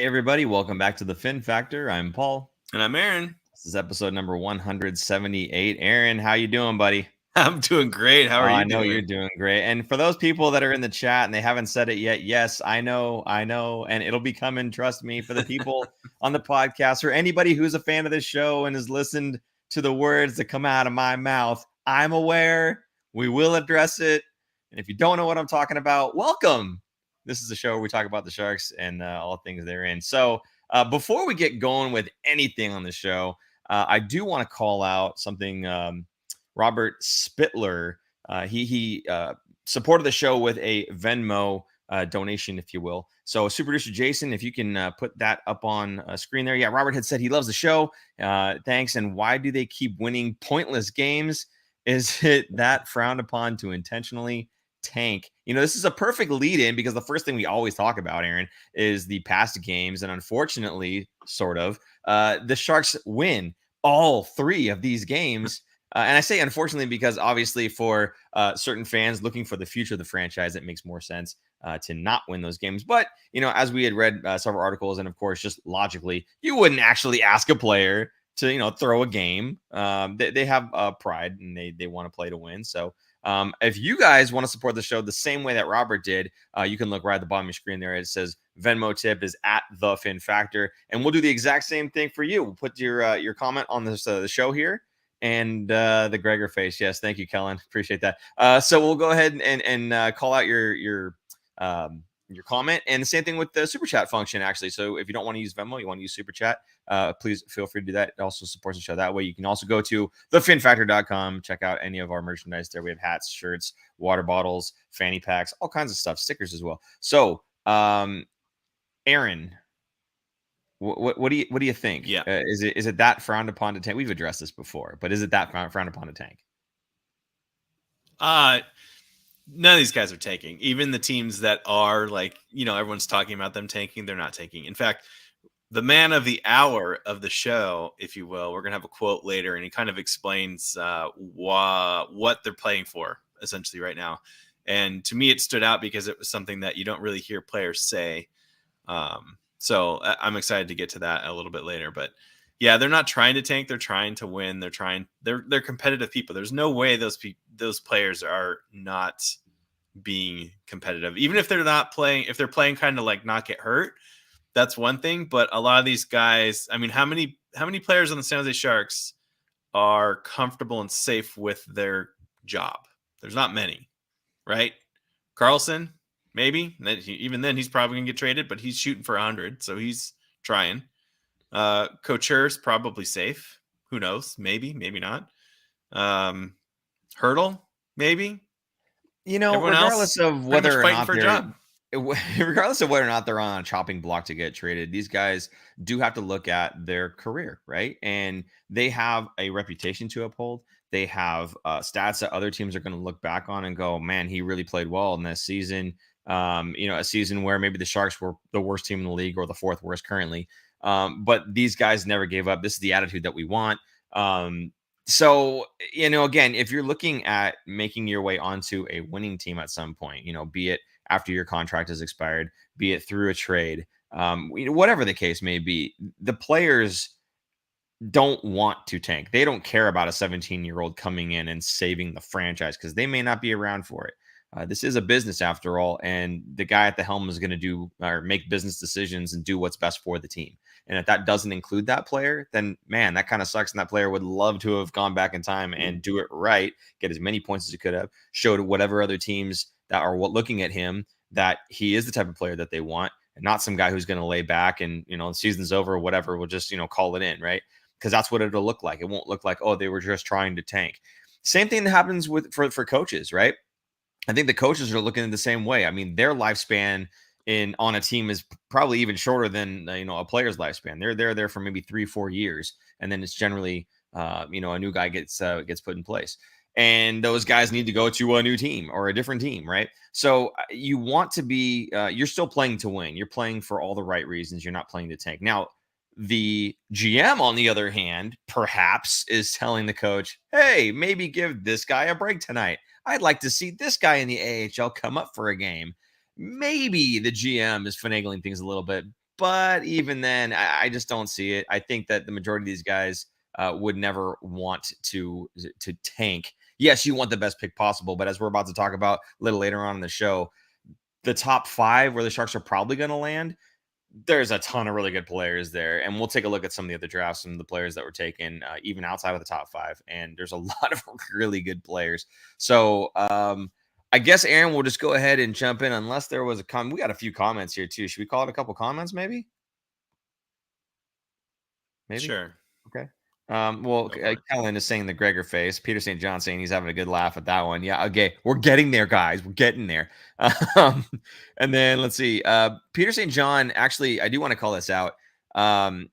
everybody. Welcome back to the Fin Factor. I'm Paul. And I'm Aaron. This is episode number 178. Aaron, how you doing, buddy? I'm doing great. How are you I know doing? you're doing great. And for those people that are in the chat and they haven't said it yet, yes, I know. And it'll be coming, trust me. For the people on the podcast or anybody who's a fan of this show and has listened to the words that come out of my mouth, I'm aware. We will address it. And if you don't know what I'm talking about, welcome. This is a show where we talk about the Sharks and all things therein. So before we get going with anything on the show, I do want to call out something. Robert Spittler, he supported the show with a Venmo donation, if you will. So super producer Jason, if you can put that up on screen there. Yeah, Robert had said he loves the show. Thanks. And why do they keep winning pointless games? Is it that frowned upon to intentionally tank? You know, this is a perfect lead in because the first thing we always talk about, Aaron, is the past games. And unfortunately, the Sharks win all three of these games. And I say unfortunately because obviously for certain fans looking for the future of the franchise, it makes more sense to not win those games. But, you know, as we had read several articles and, of course, just logically, you wouldn't actually ask a player to, you know, throw a game. They have pride and they want to play to win. So if you guys want to support the show the same way that Robert did, you can look right at the bottom of your screen there. It says Venmo tip is at the Fin Factor. And we'll do the exact same thing for you. We'll put your comment on this the show here. And the Gregor face. Yes. Thank you, Kellen. Appreciate that. So we'll go ahead and call out your comment, and the same thing with the super chat function, actually. So if you don't want to use Venmo, you want to use super chat, please feel free to do that. It also supports the show that way. You can also go to thefinfactor.com, check out any of our merchandise there. We have hats, shirts, water bottles, fanny packs, all kinds of stuff, stickers as well. So, Aaron, what do you think? Yeah. Is it that frowned upon to tank? We've addressed this before, but is it that frowned upon to tank? None of these guys are tanking. Even the teams that are like, you know, everyone's talking about them tanking, they're not tanking. In fact, the man of the hour of the show, if you will, we're gonna have a quote later, and he kind of explains what they're playing for essentially right now. And to me, it stood out because it was something that you don't really hear players say. So I'm excited to get to that a little bit later, but yeah, they're not trying to tank. They're trying to win. They're competitive people. There's no way those players are not being competitive, even if they're not playing. If they're playing kind of like not get hurt, that's one thing. But a lot of these guys, I mean, how many players on the San Jose Sharks are comfortable and safe with their job? There's not many, right? Karlsson. Maybe even then he's probably gonna get traded, but he's shooting for 100, so he's trying. Couture's probably safe. Who knows? Maybe not. Hurdle, maybe. You know, Everyone regardless of whether or not for a job. Regardless of whether or not they're on a chopping block to get traded, these guys do have to look at their career, right? And they have a reputation to uphold. They have stats that other teams are going to look back on and go, man, he really played well in this season. You know, a season where maybe the Sharks were the worst team in the league or the fourth worst currently. But these guys never gave up. This is the attitude that we want. So, you know, again, if you're looking at making your way onto a winning team at some point, you know, be it after your contract has expired, be it through a trade, whatever the case may be, the players don't want to tank. They don't care about a 17-year-old coming in and saving the franchise because they may not be around for it. This is a business after all, and the guy at the helm is going to do or make business decisions and do what's best for the team. And if that doesn't include that player, then man, that kind of sucks. And that player would love to have gone back in time and do it right, get as many points as he could have, showed whatever other teams that are looking at him that he is the type of player that they want, and not some guy who's going to lay back and, you know, the season's over or whatever, we'll just, you know, call it in, right? Because that's what it'll look like. It won't look like, oh, they were just trying to tank. Same thing that happens for coaches, right? I think the coaches are looking in the same way. I mean, their lifespan on a team is probably even shorter than a player's lifespan. They're there for maybe 3-4 years, and then it's generally a new guy gets put in place, and those guys need to go to a new team or a different team, right? So you want to be you're still playing to win. You're playing for all the right reasons. You're not playing to tank. Now, the GM, on the other hand, perhaps is telling the coach, hey, maybe give this guy a break tonight. I'd like to see this guy in the AHL come up for a game. Maybe the GM is finagling things a little bit, But even then, I just don't see it. I think that the majority of these guys would never want to tank. Yes, you want the best pick possible, but as we're about to talk about a little later on in the show, the top 5 where the Sharks are probably going to land, there's a ton of really good players there. And we'll take a look at some of the other drafts, some of the players that were taken even outside of the top 5. And there's a lot of really good players. So I guess, Aaron, we'll just go ahead and jump in unless there was a comment. We got a few comments here too. Should we call it a couple comments maybe? Maybe? Sure. Okay. Well, Kellen is saying the Gregor face. Peter St. John saying he's having a good laugh at that one. Yeah, okay. We're getting there, guys. We're getting there. And then let's see. Peter St. John, actually, I do want to call this out.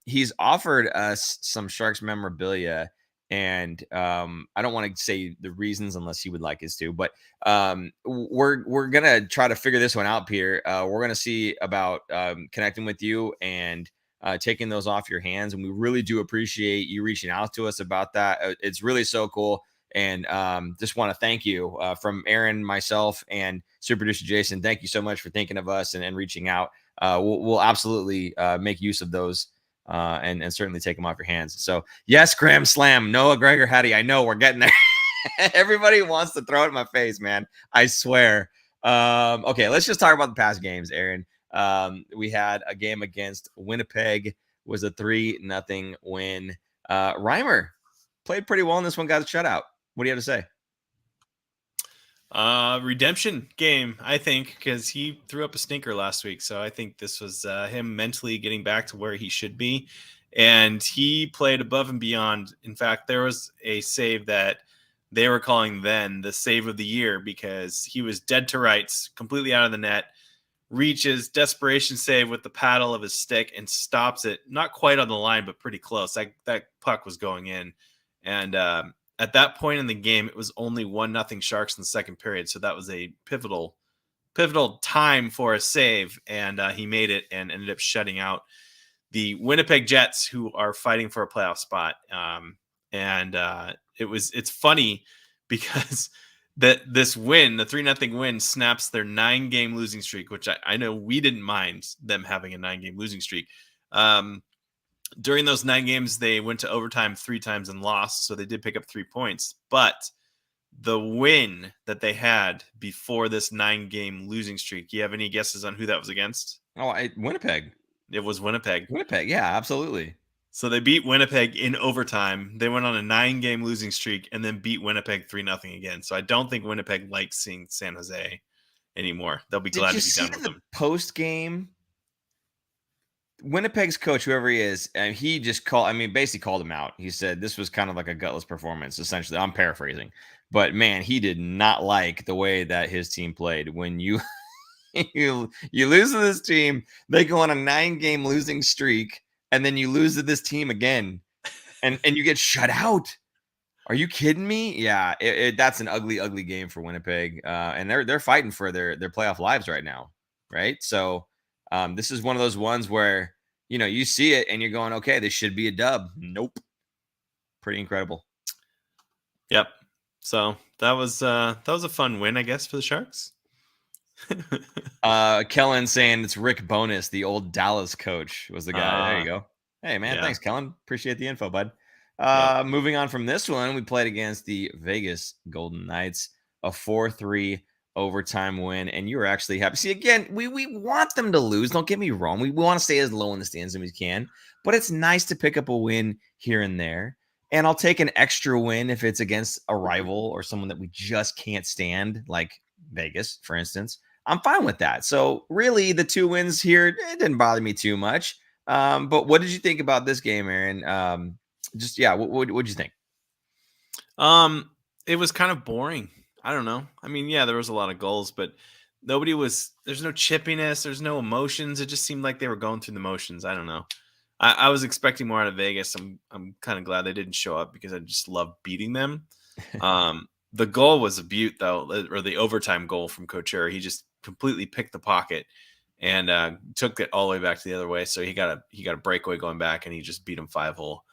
He's offered us some Sharks memorabilia, and I don't want to say the reasons unless he would like us to, but we're gonna try to figure this one out, Peter. We're gonna see about connecting with you and taking those off your hands. And we really do appreciate you reaching out to us about that. It's really so cool. And just want to thank you from Aaron, myself, and super producer Jason. Thank you so much for thinking of us and reaching out. We'll absolutely make use of those and certainly take them off your hands. So yes, Graham Slam, Noah Gregor, Hattie. I know we're getting there. Everybody wants to throw it in my face, man. I swear. Okay, let's just talk about the past games, Aaron. We had a game against Winnipeg, was a 3-0 win. Reimer played pretty well in this one, got a shutout. What do you have to say? Redemption game, I think, because he threw up a stinker last week. So I think this was him mentally getting back to where he should be. And he played above and beyond. In fact, there was a save that they were calling then the save of the year because he was dead to rights, completely out of the net. Reaches, desperation save with the paddle of his stick and stops it. Not quite on the line, but pretty close. That puck was going in. And at that point in the game, it was only 1-0 Sharks in the second period. So that was a pivotal time for a save. And he made it and ended up shutting out the Winnipeg Jets, who are fighting for a playoff spot. It's funny because this win, the 3-0 win, snaps their 9-game losing streak, which I know we didn't mind them having a 9-game losing streak. During those 9 games, they went to overtime 3 times and lost, so they did pick up 3 points. But the win that they had before this 9-game losing streak, you have any guesses on who that was against? Winnipeg. It was Winnipeg. Winnipeg, yeah, absolutely. So they beat Winnipeg in overtime. They went on a 9-game losing streak and then beat Winnipeg 3-0 again. So I don't think Winnipeg likes seeing San Jose anymore. They'll be glad to be done with them. Post game, Winnipeg's coach, whoever he is, and he just basically called him out. He said this was kind of like a gutless performance, essentially. I'm paraphrasing. But man, he did not like the way that his team played. When you you lose to this team, they go on a 9-game losing streak. And then you lose to this team again, and you get shut out. Are you kidding me? Yeah, that's an ugly, ugly game for Winnipeg, and they're fighting for their playoff lives right now, right? So this is one of those ones where you see it and you're going, okay, this should be a dub. Nope, pretty incredible. Yep. So that was a fun win, I guess, for the Sharks. Kellen saying it's Rick Bowness, the old Dallas coach, was the guy. There you go. Hey man, thanks, Kellen. Appreciate the info, bud. Moving on from this one, we played against the Vegas Golden Knights, a 4-3 overtime win, and you were actually happy. See, again, we want them to lose. Don't get me wrong. We want to stay as low in the stands as we can, but it's nice to pick up a win here and there. And I'll take an extra win if it's against a rival or someone that we just can't stand, like Vegas, for instance. I'm fine with that. So really, the 2 wins here, it didn't bother me too much. But what did you think about this game, Aaron? What'd you think? It was kind of boring. I don't know. I mean, yeah, there was a lot of goals, but there's no chippiness. There's no emotions. It just seemed like they were going through the motions. I don't know. I was expecting more out of Vegas. I'm kind of glad they didn't show up because I just love beating them. The goal was a beaut, though, or the overtime goal from Couture. He just completely picked the pocket and took it all the way back to the other way. So he got a breakaway going back, and he just beat him 5-hole.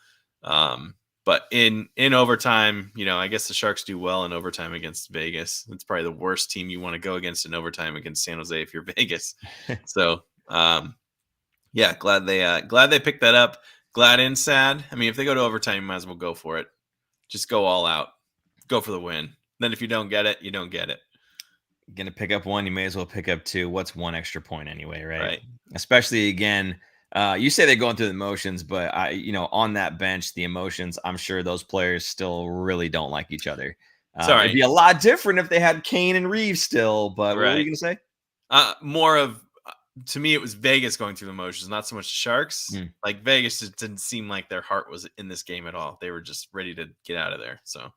But in overtime, I guess the Sharks do well in overtime against Vegas. It's probably the worst team you want to go against in overtime against San Jose if you're Vegas. So Yeah, glad they picked that up. Glad and sad. I mean, if they go to overtime, you might as well go for it. Just go all out. Go for the win. Then if you don't get it, you don't get it. Gonna pick up one, you may as well pick up two. What's one extra point anyway, right? Right. Especially again, you say they're going through the motions, but on that bench, the emotions, I'm sure those players still really don't like each other. Sorry. It'd be a lot different if they had Kane and Reeves still, but what were you gonna say? More of, to me, it was Vegas going through the motions, not so much the Sharks. Like Vegas just didn't seem like their heart was in this game at all. They were just ready to get out of there. So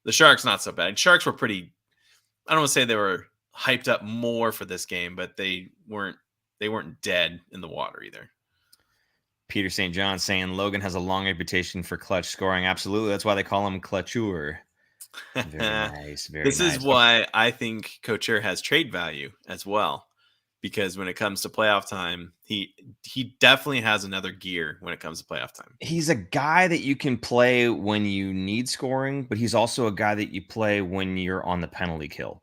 the Sharks, not so bad. Sharks were pretty, I don't want to say they were hyped up more for this game, but they weren't dead in the water either. Peter St. John saying Logan has a long reputation for clutch scoring. Absolutely. That's why they call him Clutcheur. Very nice. Very this nice. Is why I think Couture has trade value as well, because when it comes to playoff time, he definitely has another gear when it comes to playoff time. He's a guy that you can play when you need scoring, but he's also a guy that you play when you're on the penalty kill.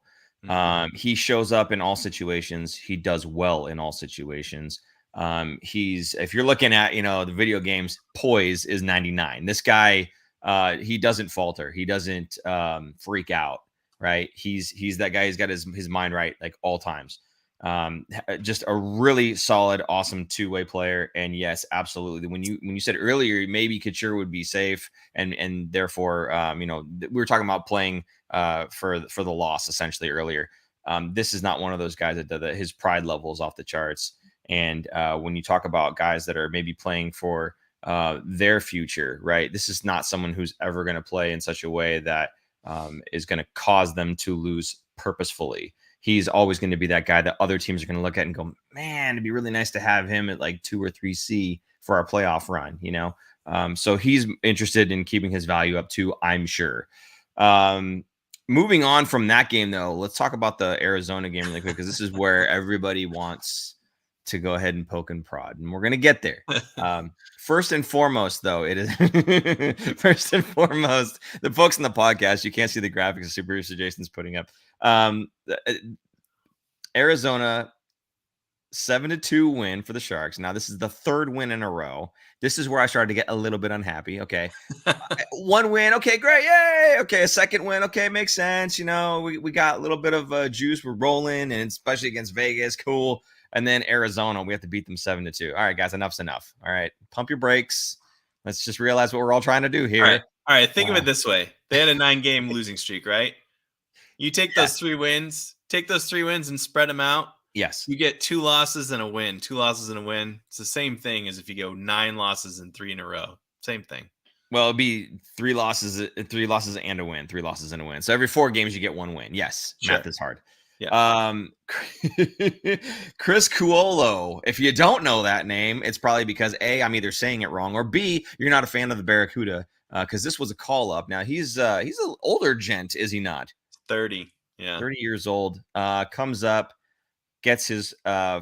He shows up in all situations. He does well in all situations. If you're looking at, the video games, poise is 99. This guy, he doesn't falter. He doesn't freak out, right? He's that guy. He's got his mind right, like all times. Just a really solid, awesome two-way player. And yes, absolutely. When you said earlier, maybe Couture would be safe and therefore, we were talking about playing for the loss essentially earlier. This is not one of those guys that his pride level is off the charts. And when you talk about guys that are maybe playing for their future, right? This is not someone who's ever going to play in such a way that is going to cause them to lose purposefully. He's always going to be that guy that other teams are going to look at and go, man, it'd be really nice to have him at like 2 or 3C for our playoff run, So he's interested in keeping his value up too, I'm sure. Moving on from that game, though, let's talk about the Arizona game really quick, because this is where everybody wants to go ahead and poke and prod, and we're going to get there. First and foremost, though, it is first and foremost, the folks in the podcast, you can't see the graphics that Super Producer Jason's putting up. Arizona 7-2 win for the Sharks. Now, this is the third win in a row. This is where I started to get a little bit unhappy. Okay. One win. Okay, great. Yay. Okay. A second win. Okay. Makes sense. We got a little bit of juice. We're rolling, and especially against Vegas. Cool. And then Arizona, we have to beat them 7-2. All right, guys, enough's enough. All right. Pump your brakes. Let's just realize what we're all trying to do here. All right. Think of it this way. They had a 9-game losing streak, right? You take those 3 wins, and spread them out. Yes. You get 2 losses and a win. 2 losses and a win. It's the same thing as if you go 9 losses and 3 in a row. Same thing. Well, it'd be 3 losses and a win. 3 losses and a win. So every 4 games you get 1 win. Yes. Sure. Math is hard. Yeah. Criscuolo. If you don't know that name, it's probably because A, I'm either saying it wrong, or B, you're not a fan of the Barracuda, because this was a call up. Now he's an older gent, is he not? 30. Yeah. 30 years old. Comes up, gets his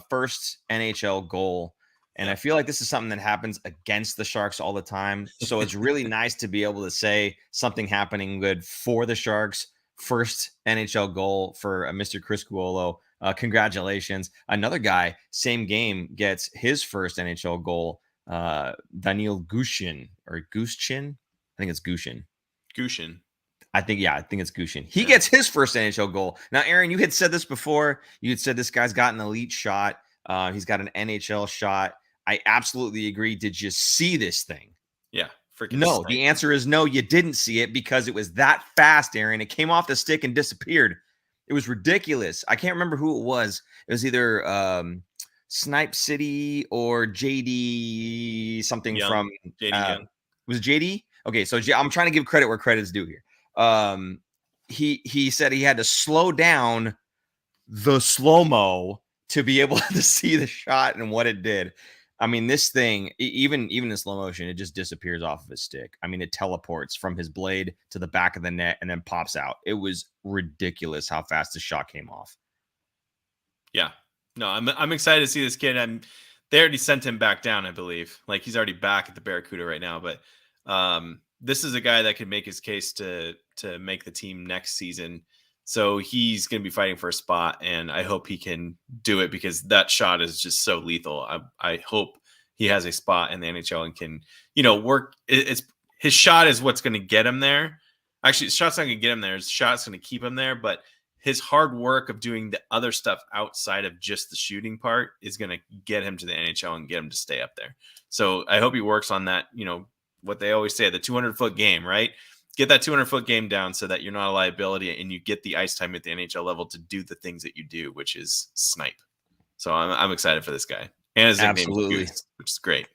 first NHL goal. And I feel like this is something that happens against the Sharks all the time. So it's really nice to be able to say something happening good for the Sharks. First NHL goal for Mr. Criscuolo. Congratulations. Another guy, same game, gets his first NHL goal. Danil Gushchin or Gushchin. I think it's Gushchin. Gushchin. I think it's Gushchin. He gets his first NHL goal. Now, Aaron, you had said this before. You had said this guy's got an elite shot. He's got an NHL shot. I absolutely agree. Did you see this thing? Yeah. No, the answer is no, you didn't see it because it was that fast, Aaron. It came off the stick and disappeared. It was ridiculous. I can't remember who it was. It was either Snipe City or JD something Young. From JD Young. Was it JD? Okay, so I'm trying to give credit where credit's due here. He said he had to slow down the slow-mo to be able to see the shot and what it did. I mean, this thing, even in slow motion, it just disappears off of his stick. I mean, it teleports from his blade to the back of the net and then pops out. It was ridiculous how fast the shot came off. Yeah. No, I'm excited to see this kid. They already sent him back down, I believe. Like, he's already back at the Barracuda right now. But this is a guy that could make his case to make the team next season. So he's going to be fighting for a spot, and I hope he can do it because that shot is just so lethal. I hope he has a spot in the NHL and can, work. It's his shot is what's going to get him there. Actually, his shot's not going to get him there. His shot's going to keep him there, but his hard work of doing the other stuff outside of just the shooting part is going to get him to the NHL and get him to stay up there. So I hope he works on that, what they always say, the 200-foot game, right? Get that 200-foot game down so that you're not a liability and you get the ice time at the NHL level to do the things that you do, which is snipe. So I'm excited for this guy. And his nickname is Goose, which is great.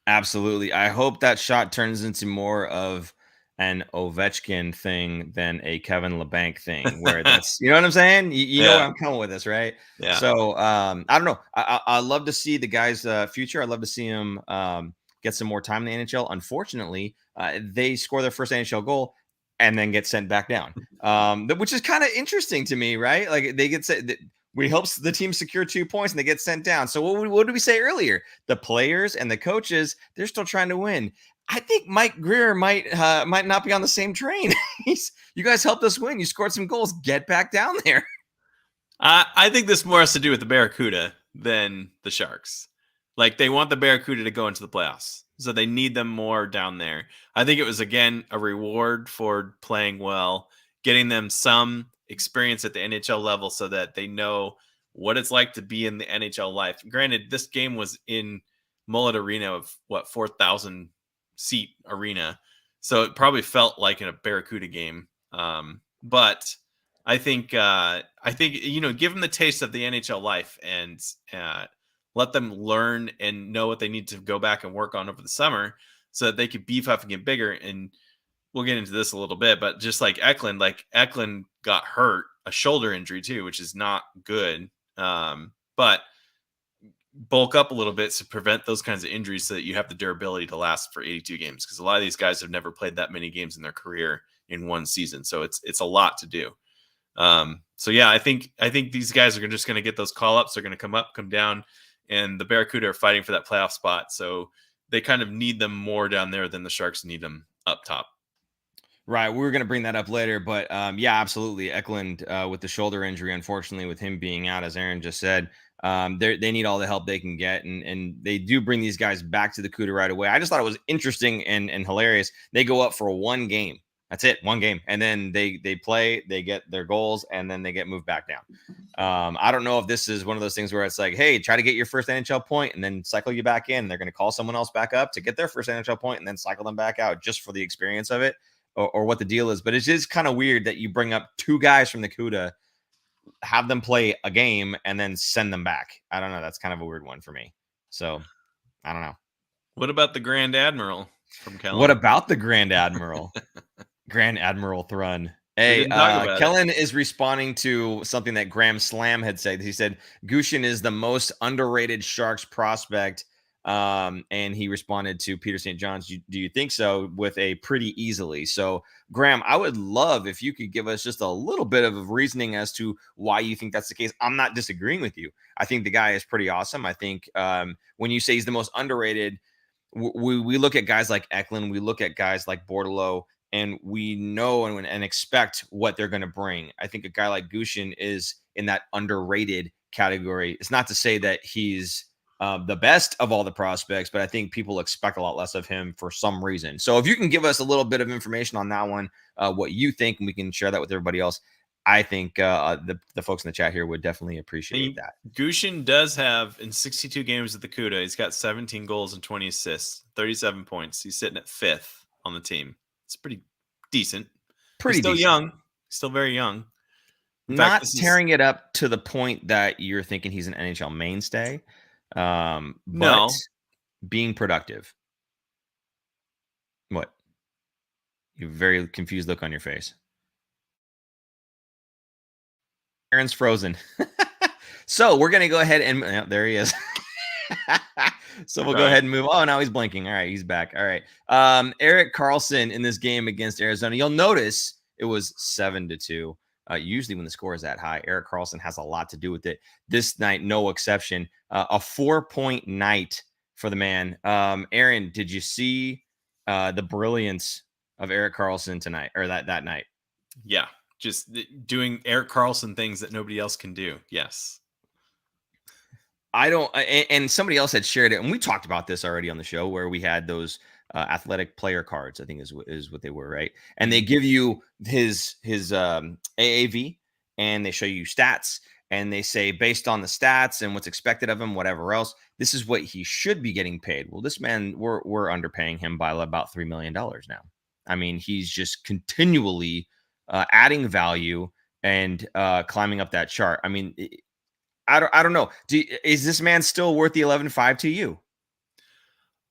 Absolutely. I hope that shot turns into more of an Ovechkin thing than a Kevin LeBanc thing, where that's, you know what I'm saying? You know where I'm coming with this, right? Yeah. So I don't know. I love to see the guy's future. I'd love to see him get some more time in the NHL. Unfortunately, they score their first NHL goal and then get sent back down, which is kind of interesting to me, right? Like they get sent. We helps the team secure 2 points and they get sent down. So what did we say earlier? The players and the coaches, they're still trying to win. I think Mike Greer might not be on the same train. You guys helped us win. You scored some goals. Get back down there. I think this more has to do with the Barracuda than the Sharks. Like they want the Barracuda to go into the playoffs, so they need them more down there. I think it was, again, a reward for playing well, getting them some experience at the NHL level so that they know what it's like to be in the NHL life. Granted, this game was in Mullet Arena of 4,000 seat arena, so it probably felt like in a Barracuda game. But I think give them the taste of the NHL life and let them learn and know what they need to go back and work on over the summer so that they could beef up and get bigger. And we'll get into this a little bit, but just like Eklund got hurt, a shoulder injury too, which is not good. But bulk up a little bit to prevent those kinds of injuries so that you have the durability to last for 82 games. Because a lot of these guys have never played that many games in their career in one season. So it's a lot to do. So yeah, I think these guys are just going to get those call ups. They're going to come up, come down, and the Barracuda are fighting for that playoff spot. So they kind of need them more down there than the Sharks need them up top. Right. We were going to bring that up later, but yeah, absolutely. Eklund with the shoulder injury, unfortunately, with him being out, as Aaron just said, they need all the help they can get. And they do bring these guys back to the CUDA right away. I just thought it was interesting and hilarious. They go up for one game. That's it. One game. And then they play, they get their goals, and then they get moved back down. I don't know if this is one of those things where it's like, hey, try to get your first NHL point and then cycle you back in. They're going to call someone else back up to get their first NHL point and then cycle them back out just for the experience of it, or what the deal is. But it's just kind of weird that you bring up two guys from the CUDA, have them play a game, and then send them back. I don't know. That's kind of a weird one for me. So I don't know. What about the Grand Admiral from Kellen? What about the Grand Admiral? Grand Admiral Thrun. Hey, Kellen is responding to something that Graham Slam had said. He said Gushchin is the most underrated Sharks prospect. And he responded to Peter St. John's, do you think so, with a pretty easily. So, Graham, I would love if you could give us just a little bit of reasoning as to why you think that's the case. I'm not disagreeing with you. I think the guy is pretty awesome. I think when you say he's the most underrated, we look at guys like Eklund, we look at guys like Bordelot, and we know and expect what they're going to bring. I think a guy like Gushchin is in that underrated category. It's not to say that he's the best of all the prospects, but I think people expect a lot less of him for some reason. So if you can give us a little bit of information on that one, what you think, and we can share that with everybody else, I think the folks in the chat here would definitely appreciate that. Gushchin does have, in 62 games at the CUDA, he's got 17 goals and 20 assists, 37 points. He's sitting at 5th on the team. It's pretty decent. He's still young. Still very young. Not tearing it up to the point that you're thinking he's an NHL mainstay. But being productive. What? You have a very confused look on your face. Aaron's frozen. So we're gonna go ahead and there he is. So we'll go ahead and move. Oh, now he's blinking. All right, he's back. All right. Erik Karlsson in this game against Arizona. You'll notice it was 7-2. Usually when the score is that high, Erik Karlsson has a lot to do with it. This night, no exception. A 4-point night for the man. Aaron, did you see the brilliance of Erik Karlsson tonight, or that night? Yeah, just doing Erik Karlsson things that nobody else can do. Yes. I don't, and somebody else had shared it, and we talked about this already on the show where we had those athletic player cards, I think is what they were, right? And they give you his AAV, and they show you stats, and they say based on the stats and what's expected of him, whatever else, this is what he should be getting paid. Well, this man, we're underpaying him by about $3 million now. I mean, he's just continually adding value and climbing up that chart. I mean, I don't know. Is this man still worth the 11.5 to you?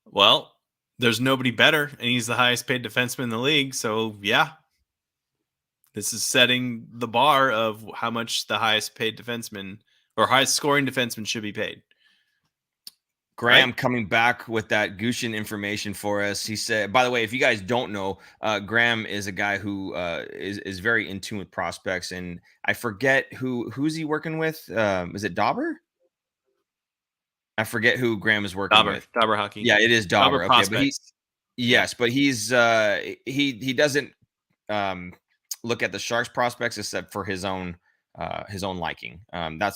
Well, there's nobody better, and he's the highest paid defenseman in the league. So yeah, this is setting the bar of how much the highest paid defenseman or highest scoring defenseman should be paid. Graham coming back with that Gushchin information for us. He said, by the way, if you guys don't know, Graham is a guy who is very in tune with prospects, and I forget who's he working with. Is it Dauber? I forget who Graham is working with. Dauber hockey. Yeah, it is Dauber. Okay, prospects. But he's he doesn't look at the Sharks prospects except for his own liking.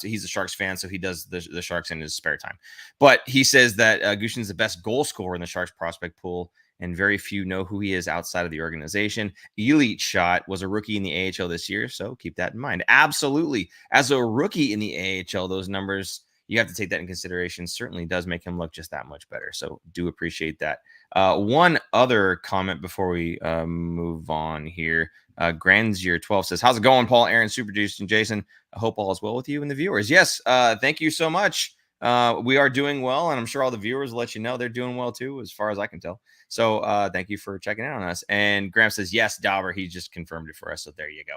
He's a Sharks fan, so he does the Sharks in his spare time. But he says that Gushchin's the best goal scorer in the Sharks prospect pool, and very few know who he is outside of the organization. Elite Shot was a rookie in the AHL this year, so keep that in mind. Absolutely, as a rookie in the AHL, those numbers, you have to take that in consideration. Certainly does make him look just that much better. So do appreciate that. One other comment before we move on here. Granzier12 says, how's it going, Paul, Aaron, Super Juice, and Jason? I hope all is well with you and the viewers. Yes, thank you so much. We are doing well, and I'm sure all the viewers will let you know they're doing well too, as far as I can tell. So thank you for checking in on us. And Graham says, yes, Dauber, he just confirmed it for us. So there you go.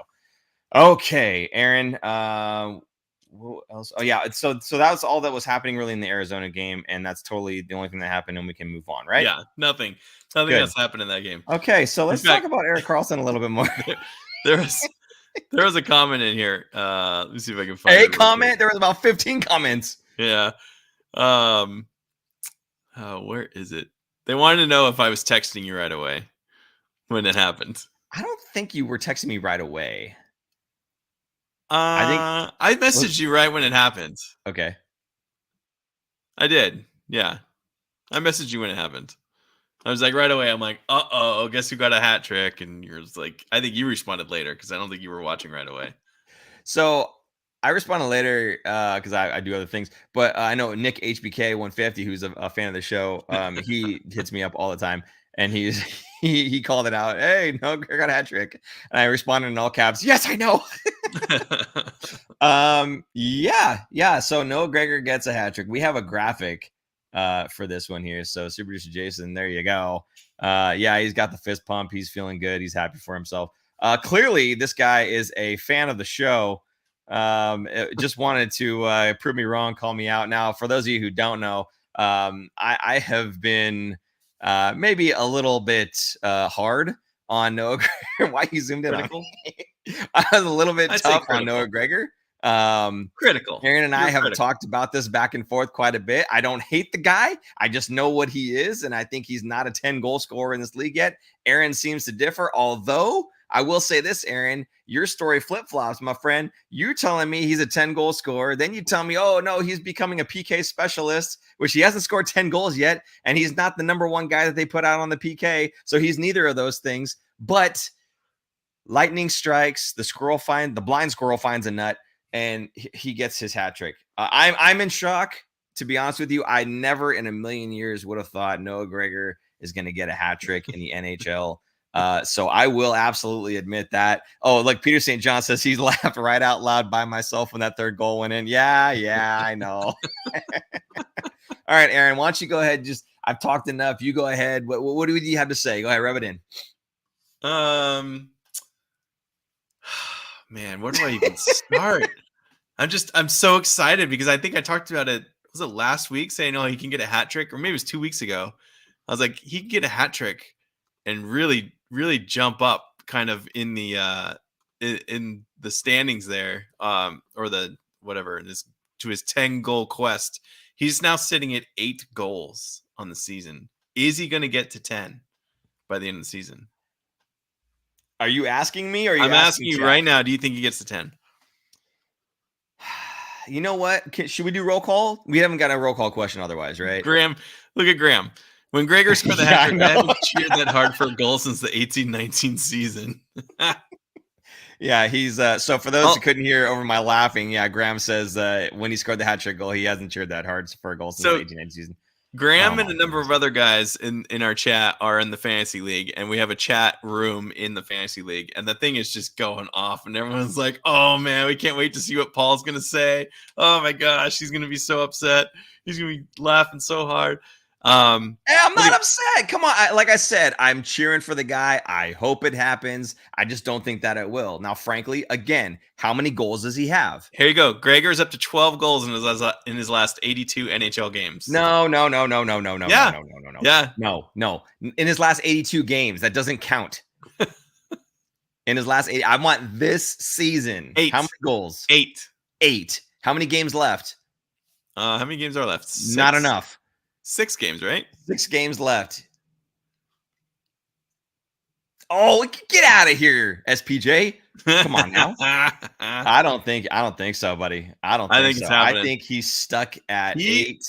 Okay, Aaron. What else? Oh yeah, so that's all that was happening really in the Arizona game, and that's totally the only thing that happened, and we can move on, right? Yeah, nothing else happened in that game. Okay, so let's talk about Erik Karlsson a little bit more. there was a comment in here. Let me see if I can find a comment. There was about 15 comments. Yeah. Where is it? They wanted to know if I was texting you right away when it happened. I don't think you were texting me right away. I messaged you right when it happened. Okay. I did. Yeah. I messaged you when it happened. I was like, right away, I'm like, uh-oh, guess who got a hat trick? And you're like, I think you responded later because I don't think you were watching right away. So I responded later because I do other things. But I know Nick HBK 150, who's a fan of the show, he hits me up all the time. And he called it out. Hey, no, I got a hat trick. And I responded in all caps. Yes, I know. Yeah. So Noah Gregor gets a hat trick. We have a graphic for this one here. So Super Producer Jason, there you go. Yeah, he's got the fist pump. He's feeling good. He's happy for himself. Clearly, this guy is a fan of the show. Just wanted to prove me wrong, call me out. Now, for those of you who don't know, I have been maybe a little bit hard on Noah Gregor. Why he zoomed in on me? I was a little bit tough on Noah Gregor. Critical. Aaron and I have talked about this back and forth quite a bit. I don't hate the guy. I just know what he is, and I think he's not a 10-goal scorer in this league yet. Aaron seems to differ, although I will say this, Aaron, your story flip-flops, my friend. You telling me he's a 10-goal scorer. Then you tell me, oh, no, he's becoming a PK specialist, which he hasn't scored 10 goals yet, and he's not the number one guy that they put out on the PK, so he's neither of those things. But lightning strikes, the blind squirrel finds a nut, and he gets his hat trick. I'm in shock, to be honest with you. I never in a million years would have thought Noah Gregor is going to get a hat trick in the NHL. So I will absolutely admit that. Oh, like Peter St. John says, he laughed right out loud by myself when that third goal went in. Yeah, I know. All right, Aaron, why don't you go ahead? I've talked enough. You go ahead. What do you have to say? Go ahead, rub it in. Man, where do I even start? I'm so excited because I think I talked about it. Was it last week saying, oh, he can get a hat trick? Or maybe it was 2 weeks ago. I was like, he can get a hat trick and really, really jump up kind of in the standings there, or the whatever to his 10-goal quest. He's now sitting at 8 goals on the season. Is he going to get to 10 by the end of the season? Are you asking me? Or are you I'm asking you right now. Do you think he gets to 10? You know what? Should we do roll call? We haven't got a roll call question otherwise, right? Graham, look at Graham. When Gregor scored the Yeah, hat I trick, know. I haven't cheered that hard for a goal since the 18-19 season. Yeah, he's so for those who couldn't hear over my laughing, yeah, Graham says when he scored the hat trick goal, he hasn't cheered that hard for a goal since the 18-19 season. Graham and a number of other guys in our chat are in the fantasy league, and we have a chat room in the fantasy league, and the thing is just going off, and everyone's like, "Oh man, we can't wait to see what Paul's gonna say. Oh my gosh, he's gonna be so upset. He's gonna be laughing so hard." Hey, I'm not upset. Come on. Like I said, I'm cheering for the guy. I hope it happens. I just don't think that it will. Now, frankly, again, how many goals does he have? Here you go. Gregor's up to 12 goals in his last 82 NHL games. No. Yeah. No. In his last 82 games, that doesn't count. In his last 80, I want this season. 8. How many goals? 8. How many games left? How many games are left? 6. Not enough. 6 games, right? 6 games left. Oh, get out of here, SPJ. Come on now. I don't think so, buddy. I think so. It's happening. I think he's stuck at 8.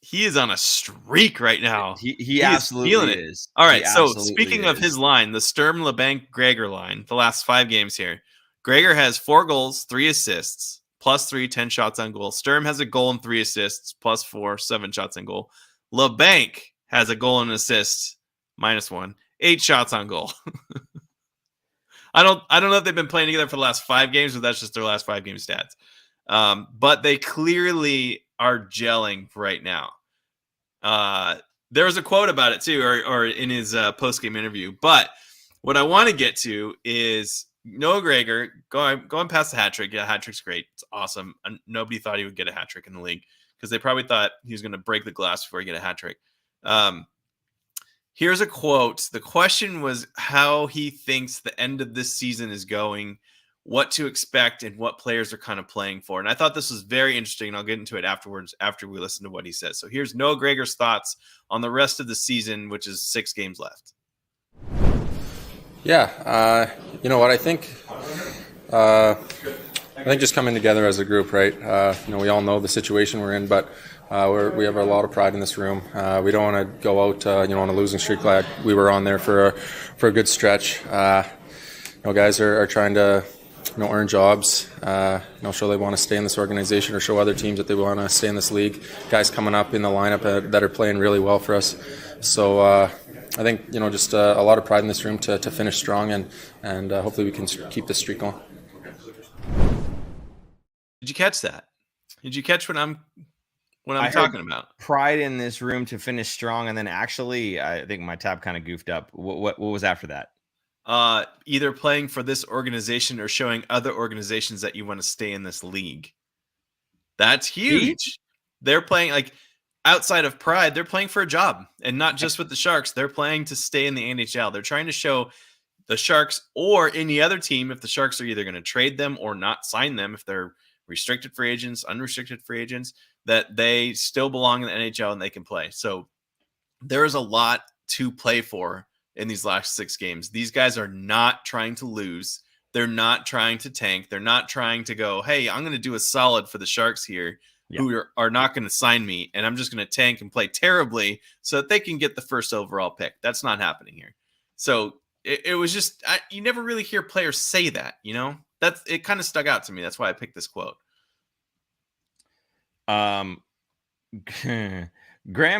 He is on a streak right now. He absolutely is. All right. So speaking of his line, the Sturm, LeBanc, Gregor line, the last 5 games here, Gregor has 4 goals, 3 assists, +3, 10 shots on goal. Sturm has a goal and 3 assists, +4, 7 shots on goal. LeBanc has a goal and assist, -1, 8 shots on goal. I don't know if they've been playing together for the last 5 games, or that's just their last 5 game stats. But they clearly are gelling right now. There was a quote about it too, or in his post-game interview. But what I want to get to is Noah Gregor going past the hat trick. Yeah, hat trick's great. It's awesome. And nobody thought he would get a hat trick in the league because they probably thought he was going to break the glass before he get a hat trick. Here's a quote. The question was how he thinks the end of this season is going, what to expect, and what players are kind of playing for. And I thought this was very interesting, and I'll get into it afterwards after we listen to what he says. So here's Noah Gregor's thoughts on the rest of the season, which is 6 games left. Yeah, you know what, I think just coming together as a group, right? We all know the situation we're in, but we have a lot of pride in this room. We don't want to go out, on a losing streak like we were on there for a good stretch. Guys are trying to, earn jobs. Show they want to stay in this organization or show other teams that they want to stay in this league. Guys coming up in the lineup that are playing really well for us. So I think just a lot of pride in this room to finish strong and hopefully we can keep this streak going. Did you catch that? Did you catch what I'm talking about? Pride in this room to finish strong, and then actually, I think my tab kind of goofed up. What was after that? Either playing for this organization or showing other organizations that you want to stay in this league. That's huge. They're playing outside of pride. They're playing for a job, and not just with the Sharks. They're playing to stay in the NHL. They're trying to show the Sharks or any other team, if the Sharks are either going to trade them or not sign them, if they're restricted free agents, unrestricted free agents, that they still belong in the NHL and they can play. So there is a lot to play for in these last 6 games. These guys are not trying to lose. They're not trying to tank. They're not trying to go, hey, I'm going to do a solid for the Sharks here, who are not going to sign me, and I'm just going to tank and play terribly so that they can get the first overall pick. That's not happening here. So it was just, you never really hear players say that, it kind of stuck out to me. That's why I picked this quote. Graham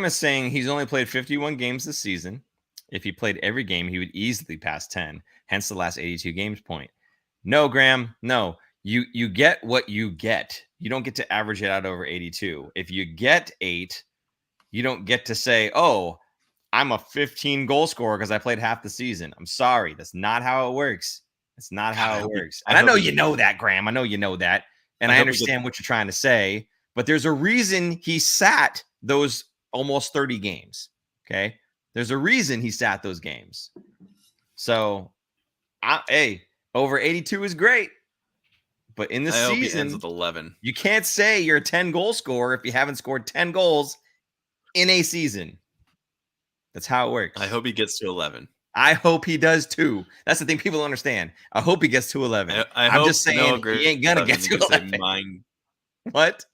is saying he's only played 51 games this season. If he played every game, he would easily pass 10, hence the last 82 games point. No, Graham, no. You get what you get. You don't get to average it out over 82. If you get 8, you don't get to say, oh, I'm a 15 goal scorer because I played half the season. I'm sorry. That's not how it works. It's not how it works. And I know you know that, Graham. I know you know that. And I understand what you're trying to say. But there's a reason he sat those almost 30 games. Okay. There's a reason he sat those games. So, over 82 is great. But in the season, hope he ends with 11. You can't say you're a 10 goal scorer if you haven't scored 10 goals in a season. That's how it works. I hope he gets to 11. I hope he does too. That's the thing people understand. I hope he gets to 11. I'm just saying he ain't gonna get to 11. What?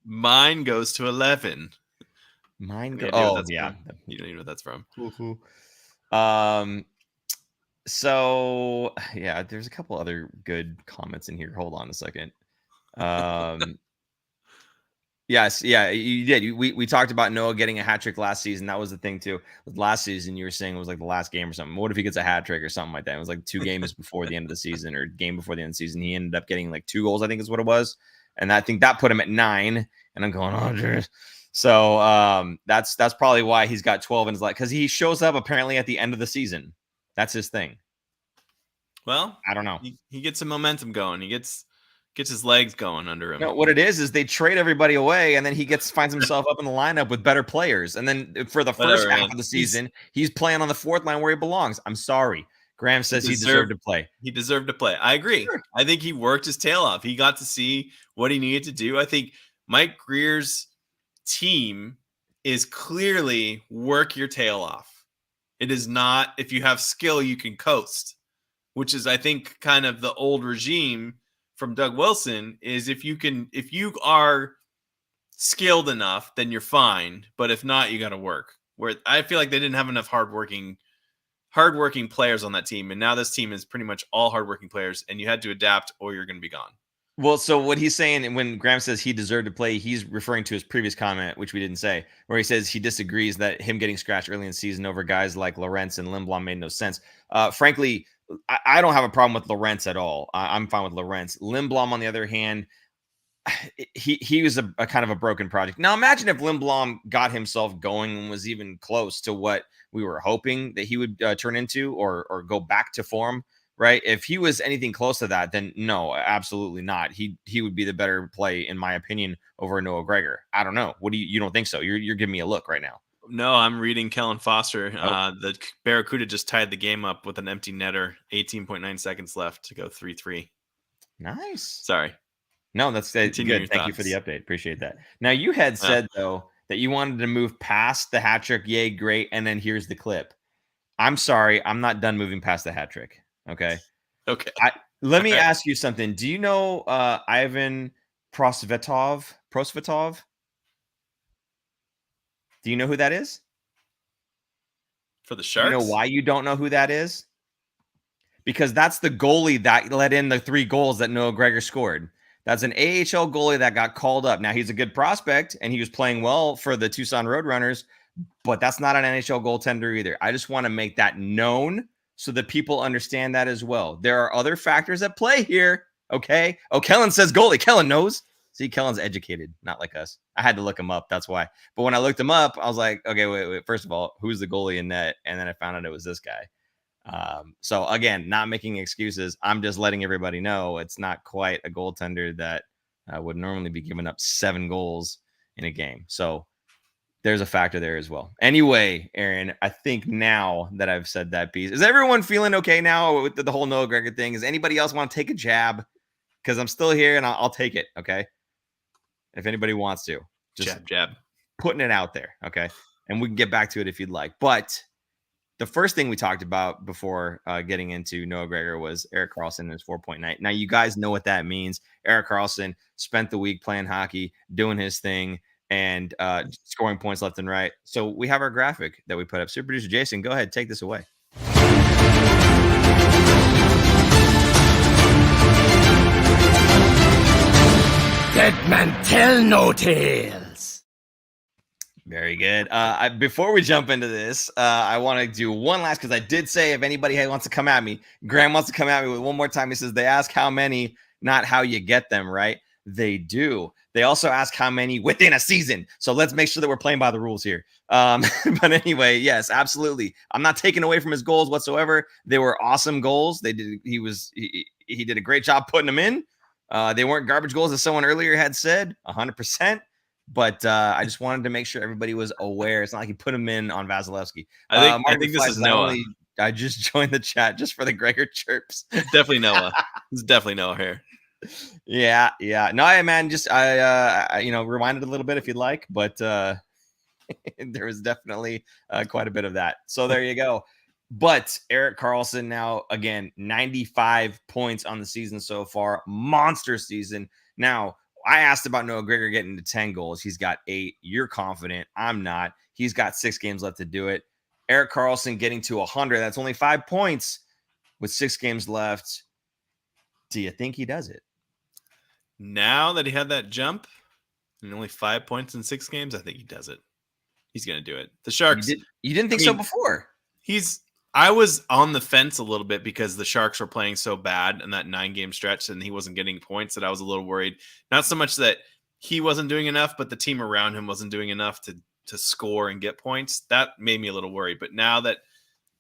Mine goes to 11. Mine Any go. idea what Oh that's yeah. from? You don't even know what that's from. Um. So yeah, there's a couple other good comments in here. Hold on a second. Yes, yeah, you did. We talked about Noah getting a hat trick last season. That was the thing too. Last season, you were saying it was like the last game or something. What if he gets a hat trick or something like that? It was like 2 games before the end of the season or game before the end of the season. He ended up getting like 2 goals, I think is what it was. And I think that put him at 9. And I'm going, oh, geez. So that's probably why he's got 12 in his life, because he shows up apparently at the end of the season. That's his thing. Well, I don't know. He gets some momentum going. He gets his legs going under him. No, what it is they trade everybody away, and then he finds himself up in the lineup with better players. And then for the first half of the season, he's playing on the 4th line where he belongs. I'm sorry. Graham says he deserved to play. He deserved to play. I agree. Sure. I think he worked his tail off. He got to see what he needed to do. I think Mike Greer's team is clearly work your tail off. It is not, if you have skill, you can coast, which is, I think, kind of the old regime from Doug Wilson, is if you are skilled enough, then you're fine. But if not, you got to work. Where I feel like they didn't have enough hardworking players on that team. And now this team is pretty much all hardworking players, and you had to adapt or you're going to be gone. Well, so what he's saying when Graham says he deserved to play, he's referring to his previous comment, which we didn't say, where he says he disagrees that him getting scratched early in the season over guys like Lorentz and Lindblom made no sense. Frankly, I don't have a problem with Lorentz at all. I'm fine with Lorentz. Lindblom, on the other hand, he was a kind of a broken project. Now, imagine if Lindblom got himself going and was even close to what we were hoping that he would turn into or go back to form. Right. If he was anything close to that, then no, absolutely not. He would be the better play, in my opinion, over Noah Gregor. I don't know. What do you don't think so? You're giving me a look right now. No, I'm reading Kellen Foster. The Barracuda just tied the game up with an empty netter. 18.9 seconds left to go 3-3. Nice. Sorry. No, that's good. Thank you for the update. Appreciate that. Now, you had said, though, that you wanted to move past the hat trick. Yay, great. And then here's the clip. I'm sorry. I'm not done moving past the hat trick. Okay. Let me ask you something. Do you know Ivan Prosvetov? Do you know who that is? For the Sharks? You know why you don't know who that is? Because that's the goalie that let in the 3 goals that Noah Gregor scored. That's an AHL goalie that got called up. Now, he's a good prospect, and he was playing well for the Tucson Roadrunners, but that's not an NHL goaltender either. I just want to make that known so that people understand that as well. There are other factors at play here, okay? Oh, Kellen says goalie. Kellen knows. See, Kellen's educated, not like us. I had to look him up. That's why. But when I looked him up, I was like, okay, wait. First of all, who's the goalie in net? And then I found out it was this guy. So again, not making excuses. I'm just letting everybody know it's not quite a goaltender that would normally be giving up 7 goals in a game. So there's a factor there as well. Anyway, Aaron, I think now that I've said that piece, is everyone feeling okay now with the whole Noah Gregor thing? Does anybody else want to take a jab? Because I'm still here and I'll take it. Okay. If anybody wants to, just jab, putting it out there. Okay. And we can get back to it if you'd like. But the first thing we talked about before getting into Noah Gregor was Erik Karlsson and his 4.9. Now, you guys know what that means. Erik Karlsson spent the week playing hockey, doing his thing, and scoring points left and right. So we have our graphic that we put up. Super producer Jason, go ahead, take this away. Dead man tell no tales. Very good. Before we jump into this, I want to do one last, because I did say if anybody wants to come at me, Graham wants to come at me with one more time. He says they ask how many, not how you get them, right? They do. They also ask how many within a season. So let's make sure that we're playing by the rules here. But anyway, yes, absolutely. I'm not taking away from his goals whatsoever. They were awesome goals. They did. He did a great job putting them in. They weren't garbage goals, as someone earlier had said, 100%. But I just wanted to make sure everybody was aware. It's not like he put them in on Vasilevsky. I think this is Noah. I just joined the chat just for the Gregor chirps. Definitely Noah. It's definitely Noah here. Yeah. No, man, just I rewind it a little bit if you'd like, but there was definitely quite a bit of that. So there you go. But Erik Karlsson now, again, 95 points on the season so far. Monster season. Now, I asked about Noah Gregor getting to 10 goals. He's got 8. You're confident. I'm not. He's got 6 games left to do it. Erik Karlsson getting to 100. That's only 5 points with 6 games left. Do you think he does it? Now that he had that jump and only 5 points in 6 games, I think he does it. He's going to do it. The Sharks. You didn't think so before. I was on the fence a little bit because the Sharks were playing so bad in that 9-game stretch and he wasn't getting points that I was a little worried. Not so much that he wasn't doing enough, but the team around him wasn't doing enough to score and get points. That made me a little worried. But now that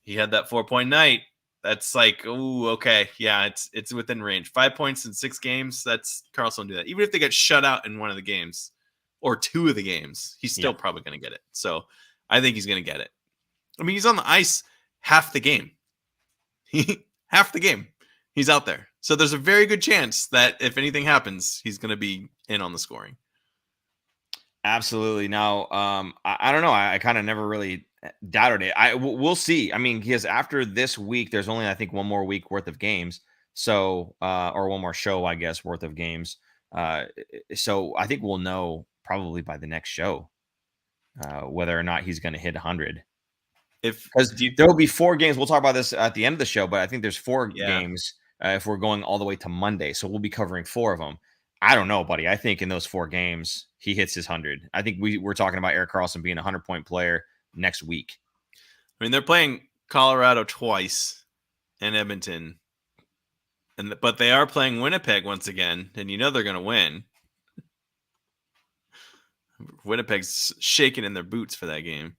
he had that 4-point night, that's like, oh, okay. Yeah, it's within range. 5 points in 6 games. That's Karlsson do that. Even if they get shut out in one of the games or 2 of the games, he's still probably going to get it. So I think he's going to get it. I mean, he's on the ice half the game. Half the game. He's out there. So there's a very good chance that if anything happens, he's going to be in on the scoring. Absolutely. Now, I don't know. I kind of never really doubted it. We'll see. I mean, because after this week, there's only, I think, one more week worth of games. So, or one more show, I guess, worth of games. So I think we'll know probably by the next show whether or not he's going to hit 100. Because there will be 4 games. We'll talk about this at the end of the show, but I think there's 4 games if we're going all the way to Monday. So we'll be covering 4 of them. I don't know, buddy. I think in those 4 games, he hits his 100. I think we're talking about Erik Karlsson being a 100-point player next week. I mean, they're playing Colorado twice and Edmonton, but they are playing Winnipeg once again, and you know they're going to win. Winnipeg's shaking in their boots for that game.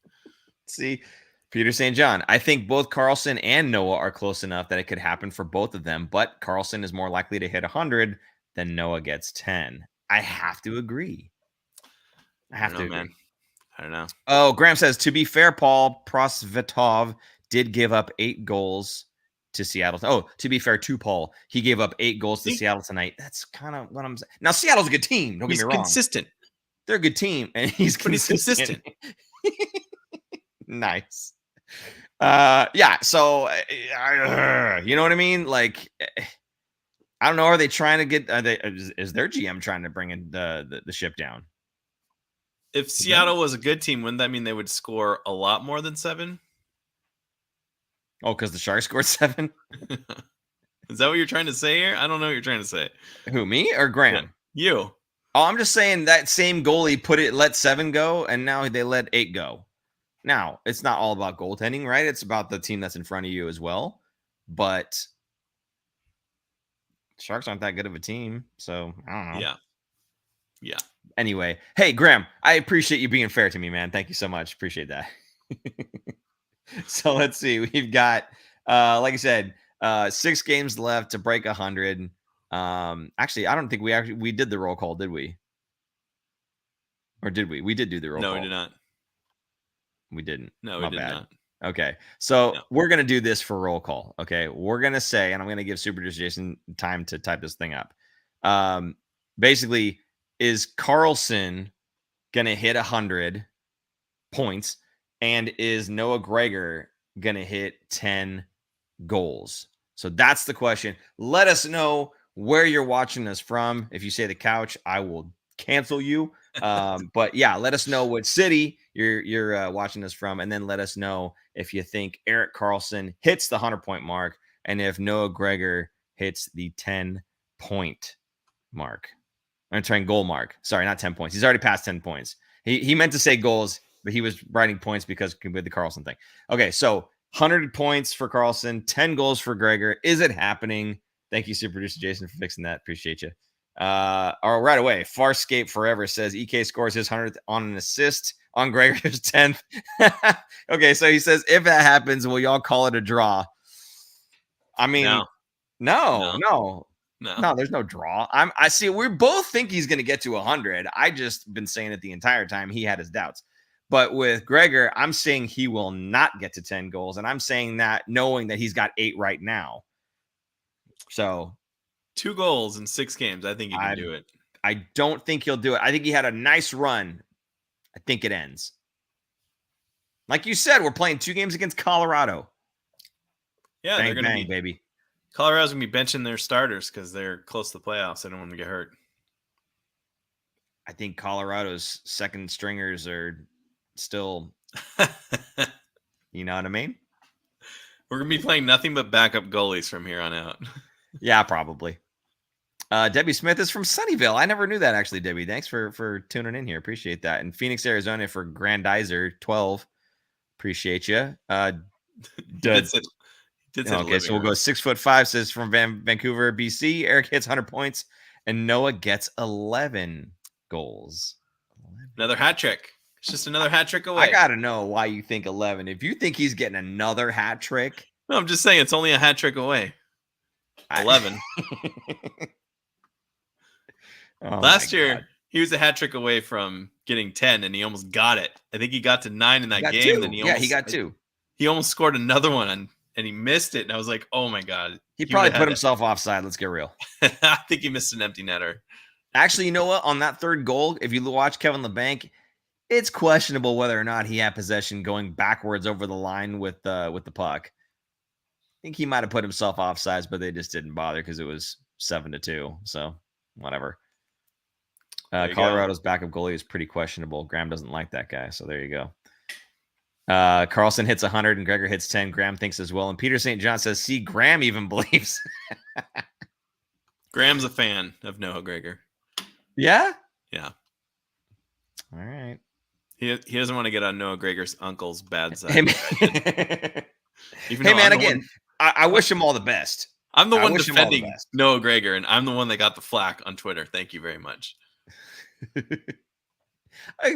See, Peter St. John, I think both Karlsson and Noah are close enough that it could happen for both of them, but Karlsson is more likely to hit 100 than Noah gets 10. I have to agree. I don't know. Oh, Graham says, to be fair, Paul Prosvetov did give up 8 goals to Seattle. Oh, to be fair to Paul, he gave up 8 goals to Seattle tonight. That's kind of what I'm saying. Now, Seattle's a good team. Don't get me wrong. He's consistent. They're a good team, and he's consistent. Nice. Yeah. So, you know what I mean? Like, I don't know. Are they trying to get? Is their GM trying to bring in the ship down? If Seattle was a good team, wouldn't that mean they would score a lot more than 7? Oh, because the Sharks scored 7. Is that what you're trying to say here? I don't know what you're trying to say. Who, me or Graham? Yeah, you. Oh, I'm just saying that same goalie let 7 go, and now they let 8 go. Now, it's not all about goaltending, right? It's about the team that's in front of you as well. But Sharks aren't that good of a team, so I don't know. Yeah. Anyway, hey, Graham, I appreciate you being fair to me, man. Thank you so much. Appreciate that. So let's see. We've got, like I said, 6 games left to break 100. Actually, I don't think we did the roll call, did we? Or did we? We did do the roll call. No, we did not. We didn't. No, we did not. Okay. So we're going to do this for roll call. Okay. We're going to say, and I'm going to give Super Producer Jason time to type this thing up. Basically, is Karlsson going to hit 100 points? And is Noah Gregor going to hit 10 goals? So that's the question. Let us know where you're watching us from. If you say the couch, I will cancel you. But yeah, let us know what city you're watching us from, and then let us know if you think Erik Karlsson hits the 100-point mark and if Noah Gregor hits the 10-point mark. I'm trying goal mark. Sorry, not 10 points. He's already passed 10 points. He meant to say goals, but he was writing points because with the Karlsson thing. Okay, so 100 points for Karlsson, 10 goals for Gregor. Is it happening? Thank you, Super Producer Jason, for fixing that. Appreciate you. Or right away, Farscape Forever says EK scores his 100th on an assist on Gregor's 10th. Okay, so he says, if that happens, will y'all call it a draw? I mean, no, there's no draw. I see. We both think he's going to get to 100. I just been saying it the entire time. He had his doubts. But with Gregor, I'm saying he will not get to 10 goals. And I'm saying that knowing that he's got 8 right now. So 2 goals in 6 games. I think he can do it. I don't think he'll do it. I think he had a nice run. I think it ends. Like you said, we're playing 2 games against Colorado. Yeah, bang, they're going to be, baby. Colorado's going to be benching their starters because they're close to the playoffs. They don't want them to get hurt. I think Colorado's second stringers are still, you know what I mean? We're going to be playing nothing but backup goalies from here on out. Yeah, probably. Debbie Smith is from Sunnyvale. I never knew that, actually, Debbie. Thanks for tuning in here. Appreciate that. And Phoenix, Arizona for Grandizer 12. Appreciate you. Did say okay, so we'll go 6'5", says from Vancouver, BC. Eric hits 100 points, and Noah gets 11 goals. Another hat trick. It's just another hat trick away. I gotta know why you think 11. If you think he's getting another hat trick, no, I'm just saying it's only a hat trick away. 11. Last year, he was a hat trick away from getting 10, and he almost got it. I think he got to 9 in that game. Then he got 2. He almost scored another one, and he missed it. And I was like, oh my God. He probably put himself offside. Let's get real. I think he missed an empty netter. Actually, you know what? On that third goal, if you watch Kevin LeBanc, it's questionable whether or not he had possession going backwards over the line with the puck. I think he might have put himself offsides, but they just didn't bother because it was 7-2. So whatever. Colorado's backup goalie is pretty questionable. Graham doesn't like that guy, so there you go. Karlsson hits 100 and Gregor hits 10. Graham thinks as well. And Peter St. John says, see, Graham even believes. Graham's a fan of Noah Gregor. Yeah? Yeah. All right. He doesn't want to get on Noah Gregor's uncle's bad side. Hey, man, again, I wish him all the best. I'm the one defending Noah Gregor, and I'm the one that got the flack on Twitter. Thank you very much.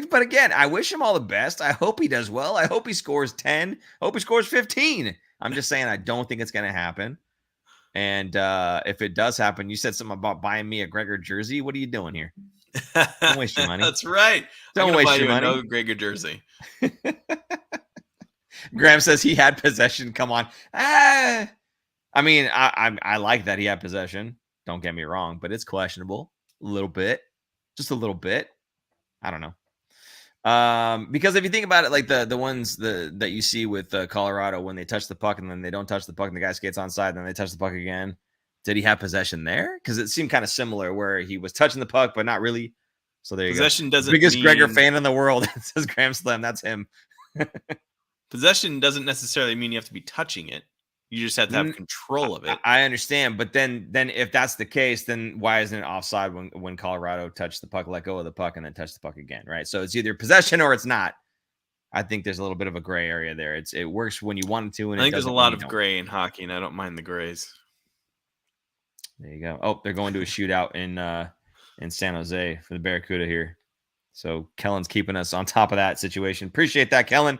But again, I wish him all the best. I hope he does well. I hope he scores 10. I hope he scores 15. I'm just saying I don't think it's going to happen. And if it does happen, you said something about buying me a Gregor jersey. What are you doing here? Don't waste your money. That's right. Don't waste your money. Noah Gregor jersey. Graham says he had possession. Come on. I mean, I like that he had possession. Don't get me wrong, but it's questionable a little bit. Just a little bit. I don't know. Because if you think about it, like the ones that you see with Colorado when they touch the puck and then they don't touch the puck and the guy skates onside and then they touch the puck again. Did he have possession there? Because it seemed kind of similar where he was touching the puck, but not really. So there you go. Possession doesn't biggest Gregor fan in the world. It says Graham Slam. That's him. Possession doesn't necessarily mean you have to be touching it. You just have to have control of it. I understand, but then if that's the case, then why isn't it offside when Colorado touched the puck, let go of the puck, and then touch the puck again, right? So it's either possession or it's not. I think there's a little bit of a gray area there. It works when you want it to, and I think there's a lot of gray in hockey, and I don't mind the grays. There you go. Oh, they're going to a shootout in San Jose for the Barracuda here. So Kellen's keeping us on top of that situation. Appreciate that, Kellen.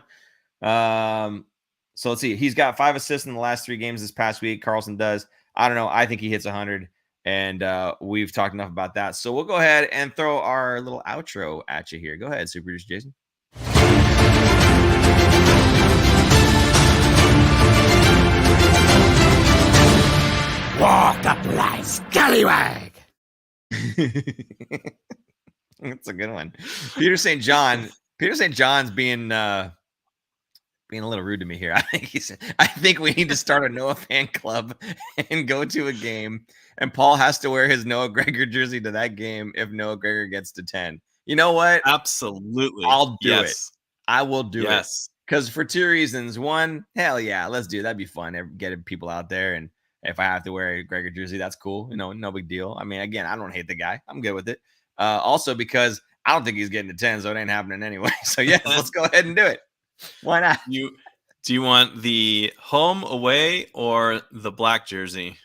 So let's see. He's got 5 assists in the last 3 games this past week. Karlsson does. I don't know. I think he hits 100, and we've talked enough about that. So we'll go ahead and throw our little outro at you here. Go ahead, Super Producer Jason. Walk up like scallywag. That's a good one. Peter St. John's being a little rude to me here. I think we need to start a Noah fan club and go to a game, and Paul has to wear his Noah Gregor jersey to that game if Noah Gregor gets to 10. You know what? Absolutely. I'll do it. I will do it. Yes. Because for 2 reasons. One, hell yeah, let's do it. That'd be fun. Get people out there, and if I have to wear a Gregor jersey, that's cool. You know, no big deal. I mean, again, I don't hate the guy. I'm good with it. Also because I don't think he's getting to 10, so it ain't happening anyway. So yeah, let's go ahead and do it. Why not? Do you want the home, away, or the black jersey?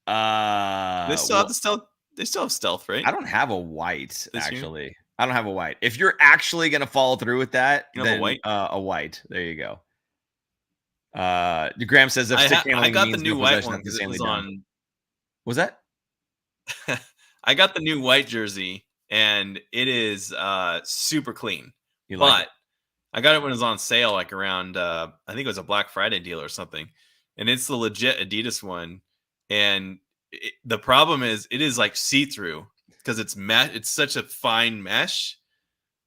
They still have stealth, right? I don't have a white, actually. I don't have a white. If you're actually gonna follow through with that, then a white. There you go. Graham says if stick handling I got means the new no white possession, one because it was on. Was that? I got the new white jersey, and it is super clean. But I got it when it was on sale, like around I think it was a Black Friday deal or something, and it's the legit Adidas one. And the problem is, it is like see-through because it's it's such a fine mesh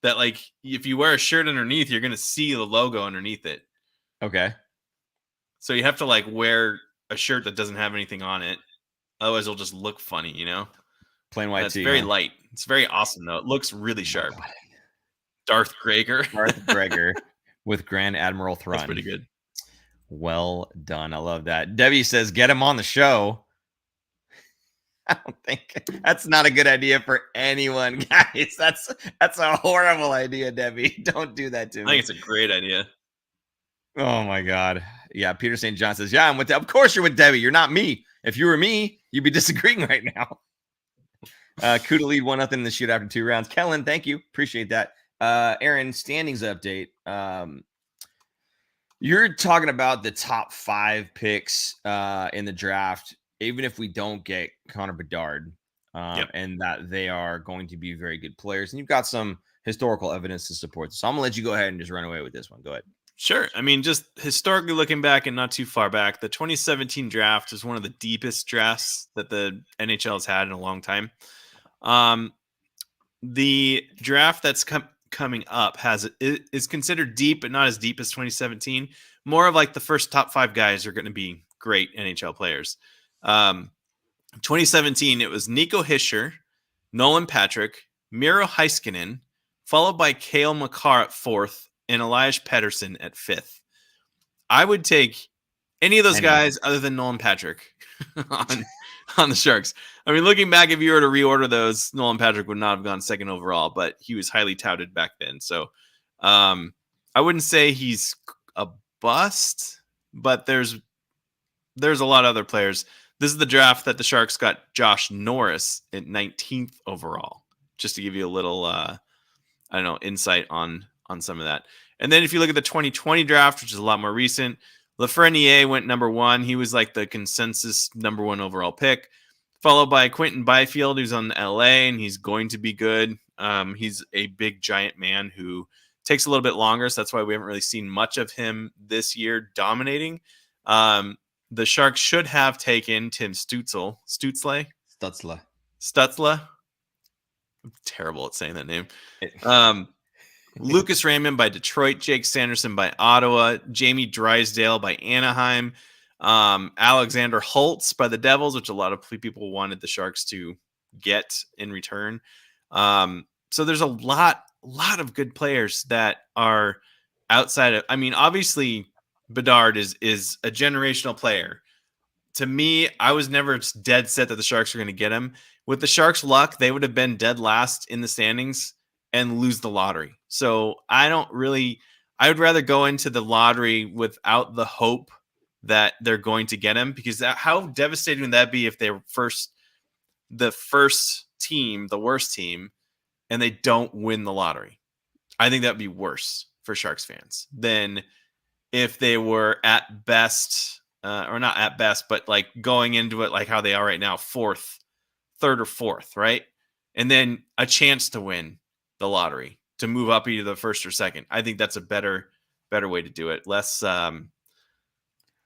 that, like, if you wear a shirt underneath, you're gonna see the logo underneath it. Okay. So you have to like wear a shirt that doesn't have anything on it, otherwise it'll just look funny, you know. Plain white That's tee. very Huh? light. It's very awesome though. It looks really sharp. Darth Gregor. Darth Gregor with Grand Admiral Thrun. That's pretty good. Well done. I love that. Debbie says, get him on the show. I don't think that's not a good idea for anyone, guys. That's a horrible idea, Debbie. Don't do that to me. I think it's a great idea. Oh my God. Yeah. Peter St. John says, yeah, I'm with Of course you're with Debbie. You're not me. If you were me, you'd be disagreeing right now. Kuda lead 1-0 in the shoot after 2 rounds. Kellen, thank you. Appreciate that. Aaron, standings update. You're talking about the top 5 picks in the draft, even if we don't get Connor Bedard, and that they are going to be very good players. And you've got some historical evidence to support this. So I'm going to let you go ahead and just run away with this one. Go ahead. Sure. I mean, just historically looking back and not too far back, the 2017 draft is one of the deepest drafts that the NHL has had in a long time. The draft that's coming up is considered deep, but not as deep as 2017. More of like the first top 5 guys are going to be great NHL players. 2017, it was Nico Hischier, Nolan Patrick, Miro Heiskanen, followed by Cale Makar at 4th, and Elias Pettersson at 5th. I would take any of those guys other than Nolan Patrick on the Sharks. I mean, looking back, if you were to reorder those, Nolan Patrick would not have gone 2nd overall, but he was highly touted back then. So I wouldn't say he's a bust, but there's a lot of other players. This is the draft that the Sharks got Josh Norris at 19th overall, just to give you a little, insight on some of that. And then if you look at the 2020 draft, which is a lot more recent, Lafreniere went number 1. He was like the consensus number 1 overall pick, followed by Quentin Byfield, who's on the LA, and he's going to be good. He's a big, giant man who takes a little bit longer, so that's why we haven't really seen much of him this year dominating. The Sharks should have taken Tim Stutzle. Stutzle. I'm terrible at saying that name. Lucas Raymond by Detroit, Jake Sanderson by Ottawa, Jamie Drysdale by Anaheim, Alexander Holtz by the Devils, which a lot of people wanted the Sharks to get in return. So there's a lot of good players that are outside of, I mean, obviously Bedard is a generational player. To me, I was never dead set that the Sharks are going to get him. With the Sharks' luck, they would have been dead last in the standings and lose the lottery. So I would rather go into the lottery without the hope that they're going to get him, because how devastating would that be if they're the worst team, and they don't win the lottery? I think that would be worse for Sharks fans than if they were at best, or not at best, but like going into it like how they are right now, 3rd or 4th, right? And then a chance to win the lottery, to move up either the 1st or 2nd. I think that's a better way to do it.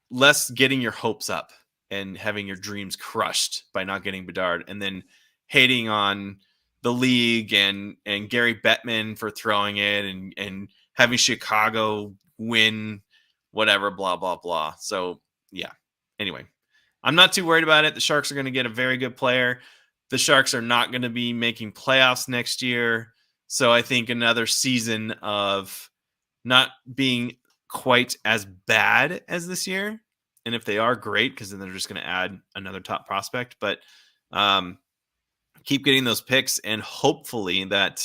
Less getting your hopes up and having your dreams crushed by not getting Bedard, and then hating on the league and Gary Bettman for throwing it and having Chicago win whatever, blah, blah, blah. So yeah, anyway, I'm not too worried about it. The Sharks are going to get a very good player. The Sharks are not going to be making playoffs next year. So I think another season of not being quite as bad as this year. And if they are, great, because then they're just going to add another top prospect. But keep getting those picks, and hopefully that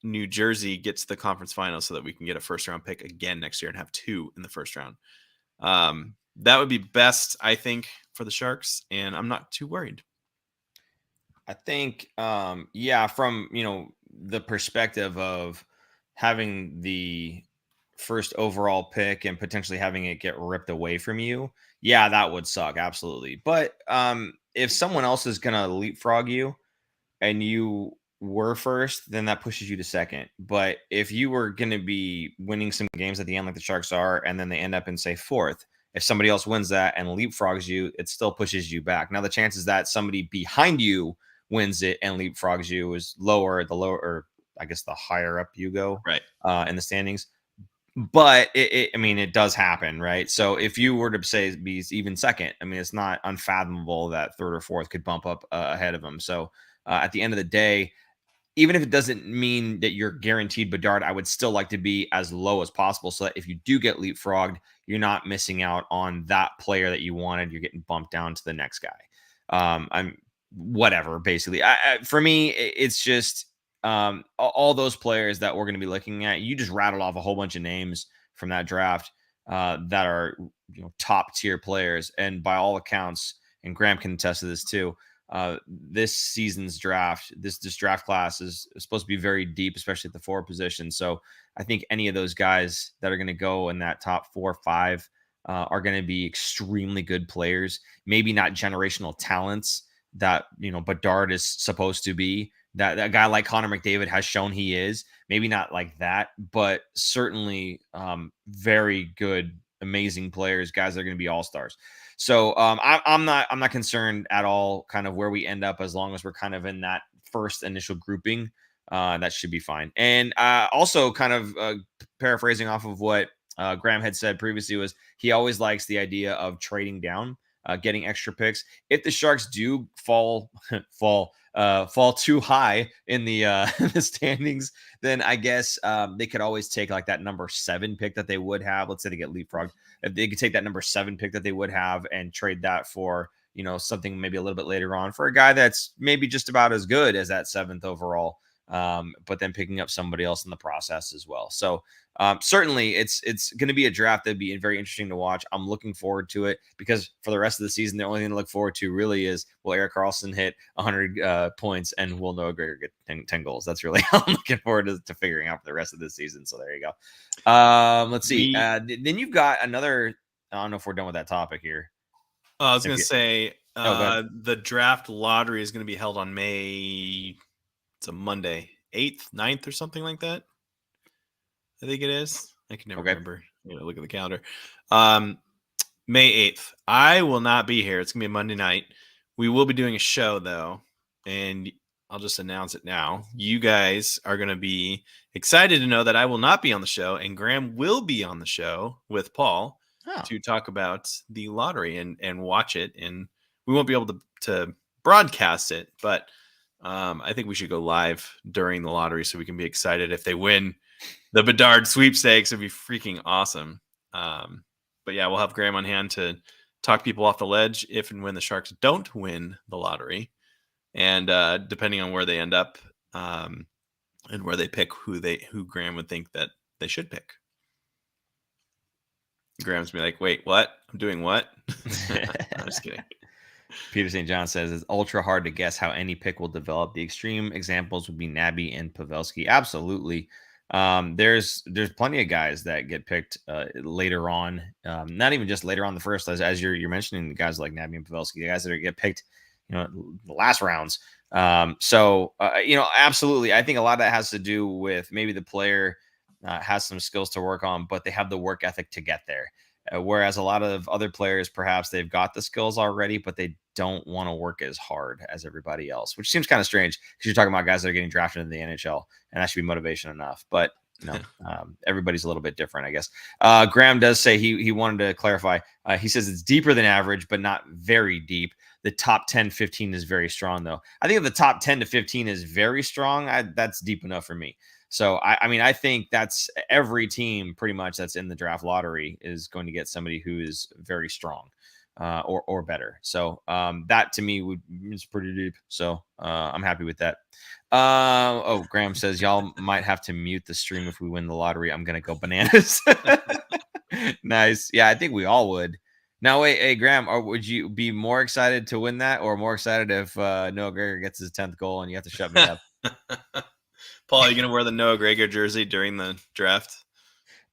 New Jersey gets to the conference final so that we can get a 1st-round pick again next year and have 2 in the 1st round. That would be best, I think, for the Sharks, and I'm not too worried. I think, from, the perspective of having the 1st overall pick and potentially having it get ripped away from you, yeah, that would suck. Absolutely. But if someone else is going to leapfrog you and you were 1st, then that pushes you to 2nd. But if you were going to be winning some games at the end like the Sharks are, and then they end up in, say, 4th, if somebody else wins that and leapfrogs you, it still pushes you back. Now, the chances that somebody behind you wins it and leapfrogs you is lower, or I guess the higher up you go, right, in the standings. But it does happen, right? So if you were to say be even second, I mean, it's not unfathomable that third or fourth could bump up ahead of him. So at the end of the day, even if it doesn't mean that you're guaranteed Bedard, I would still like to be as low as possible so that if you do get leapfrogged, you're not missing out on that player that you wanted. You're getting bumped down to the next guy. I'm whatever, basically. For me, it's just all those players that we're going to be looking at. You just rattled off a whole bunch of names from that draft that are top tier players, and by all accounts, and Graham can attest to this too. This season's draft, this draft class is supposed to be very deep, especially at the forward position. So I think any of those guys that are going to go in that top 4 or 5 are going to be extremely good players. Maybe not generational talents that Bedard is supposed to be. That guy like Connor McDavid has shown he is. Maybe not like that, but certainly very good, amazing players, guys that are going to be all-stars. So I'm not concerned at all kind of where we end up, as long as we're kind of in that first initial grouping. That should be fine. And also kind of paraphrasing off of what Graham had said previously, was he always likes the idea of trading down, getting extra picks. If the Sharks do fall too high in the the standings, then I guess they could always take like that number 7 pick that they would have. Let's say they get leapfrogged. If they could take that number 7 pick that they would have and trade that for, something maybe a little bit later on for a guy that's maybe just about as good as that 7th overall, but then picking up somebody else in the process as well. So certainly it's going to be a draft that'd be very interesting to watch. I'm looking forward to it, because for the rest of the season, the only thing to look forward to really is, will Erik Karlsson hit 100 points, and will Noah Gregor get 10 goals? That's really how I'm looking forward to figuring out for the rest of the season. So there you go. Let's see. Then you've got another, I don't know if we're done with that topic here. I was going to say the draft lottery is going to be held on it's a Monday, 8th, 9th or something like that. I think it is. I can never remember. Look at the calendar. May 8th. I will not be here. It's going to be a Monday night. We will be doing a show, though, and I'll just announce it now. You guys are going to be excited to know that I will not be on the show, and Graham will be on the show with Paul to talk about the lottery and watch it. And we won't be able to broadcast it, but I think we should go live during the lottery so we can be excited if they win the Bedard sweepstakes. Would be freaking awesome. But yeah, we'll have Graham on hand to talk people off the ledge if and when the Sharks don't win the lottery, and depending on where they end up and where they pick who Graham would think that they should pick. Graham's be like, wait, what? I'm doing what? I'm just kidding. Peter St. John says it's ultra hard to guess how any pick will develop. The extreme examples would be Nabby and Pavelski. Absolutely. There's plenty of guys that get picked later on, not even just later on the first, as you're mentioning, guys like Nabby and Pavelski, the guys that get picked, the last rounds. Absolutely. I think a lot of that has to do with maybe the player has some skills to work on, but they have the work ethic to get there. Whereas a lot of other players, perhaps they've got the skills already, but they don't want to work as hard as everybody else, which seems kind of strange because you're talking about guys that are getting drafted in the NHL, and that should be motivation enough. But everybody's a little bit different, I guess. Graham does say he wanted to clarify. He says it's deeper than average, but not very deep. The top 10, 15 is very strong, though. I think if the top 10 to 15 is very strong, that's deep enough for me. So, I think that's every team pretty much that's in the draft lottery is going to get somebody who is very strong or better. So that to me is pretty deep. So I'm happy with that. Graham says y'all might have to mute the stream if we win the lottery. I'm going to go bananas. Nice. Yeah, I think we all would. Now, wait, hey, Graham, would you be more excited to win that or more excited if Noah Gregor gets his 10th goal and you have to shut me up? Paul, are you going to wear the Noah Gregor jersey during the draft?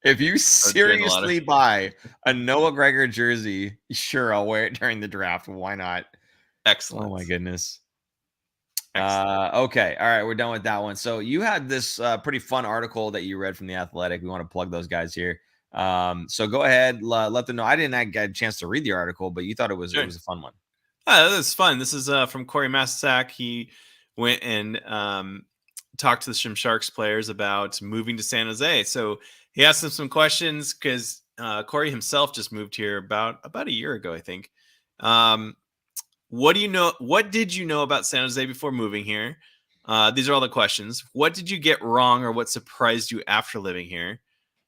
If you seriously buy a Noah Gregor jersey, sure, I'll wear it during the draft. Why not? Excellent. Oh, my goodness. Okay. All right. We're done with that one. So you had this pretty fun article that you read from The Athletic. We want to plug those guys here. So go ahead. Let them know. I didn't get a chance to read the article, but you thought it was a fun one. This is fun. This is from Corey Massack. He went and talked to some Sharks players about moving to San Jose. So he asked them some questions because Corey himself just moved here about a year ago, I think. What did you know about San Jose before moving here? These are all the questions. What did you get wrong or what surprised you after living here?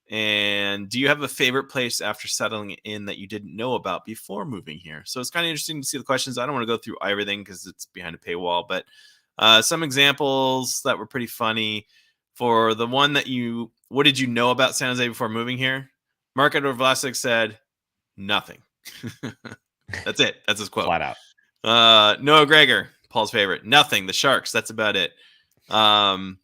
And do you have a favorite place after settling in that you didn't know about before moving here? So it's kind of interesting to see the questions. I don't want to go through everything because it's behind a paywall, but some examples that were pretty funny. For the one that what did you know about San Jose before moving here? Marko Vlasic said nothing. That's it. That's his quote. Flat out. Noah Gregor, Paul's favorite. Nothing. The Sharks. That's about it. Kakinen,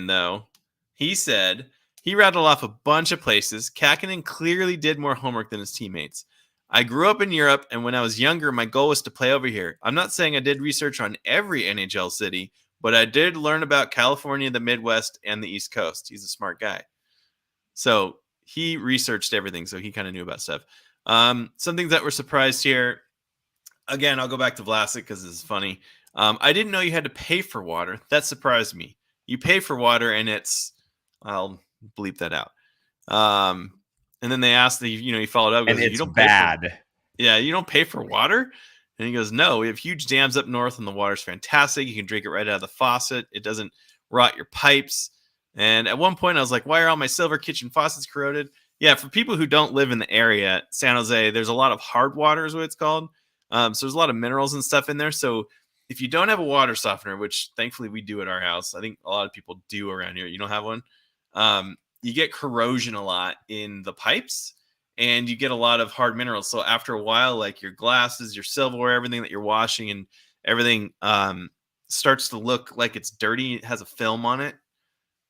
though, he said he rattled off a bunch of places. Kakinen clearly did more homework than his teammates. I grew up in Europe, and when I was younger, my goal was to play over here. I'm not saying I did research on every NHL city, but I did learn about California, the Midwest, and the East Coast. He's a smart guy. So he researched everything, so he kind of knew about stuff. Some things that were surprised here. Again, I'll go back to Vlasic because this is funny. I didn't know you had to pay for water. That surprised me. You pay for water, and I'll bleep that out. And then they asked, he followed up. And goes, it's you don't bad. You don't pay for water? And he goes, no, we have huge dams up north, and the water's fantastic. You can drink it right out of the faucet. It doesn't rot your pipes. And at one point, I was like, why are all my silver kitchen faucets corroded? Yeah, for people who don't live in the area, San Jose, there's a lot of hard water is what it's called. So there's a lot of minerals and stuff in there. So if you don't have a water softener, which thankfully we do at our house, I think a lot of people do around here. You don't have one. You get corrosion a lot in the pipes, and you get a lot of hard minerals. So after a while, like your glasses, your silverware, everything that you're washing and everything starts to look like it's dirty. It has a film on it.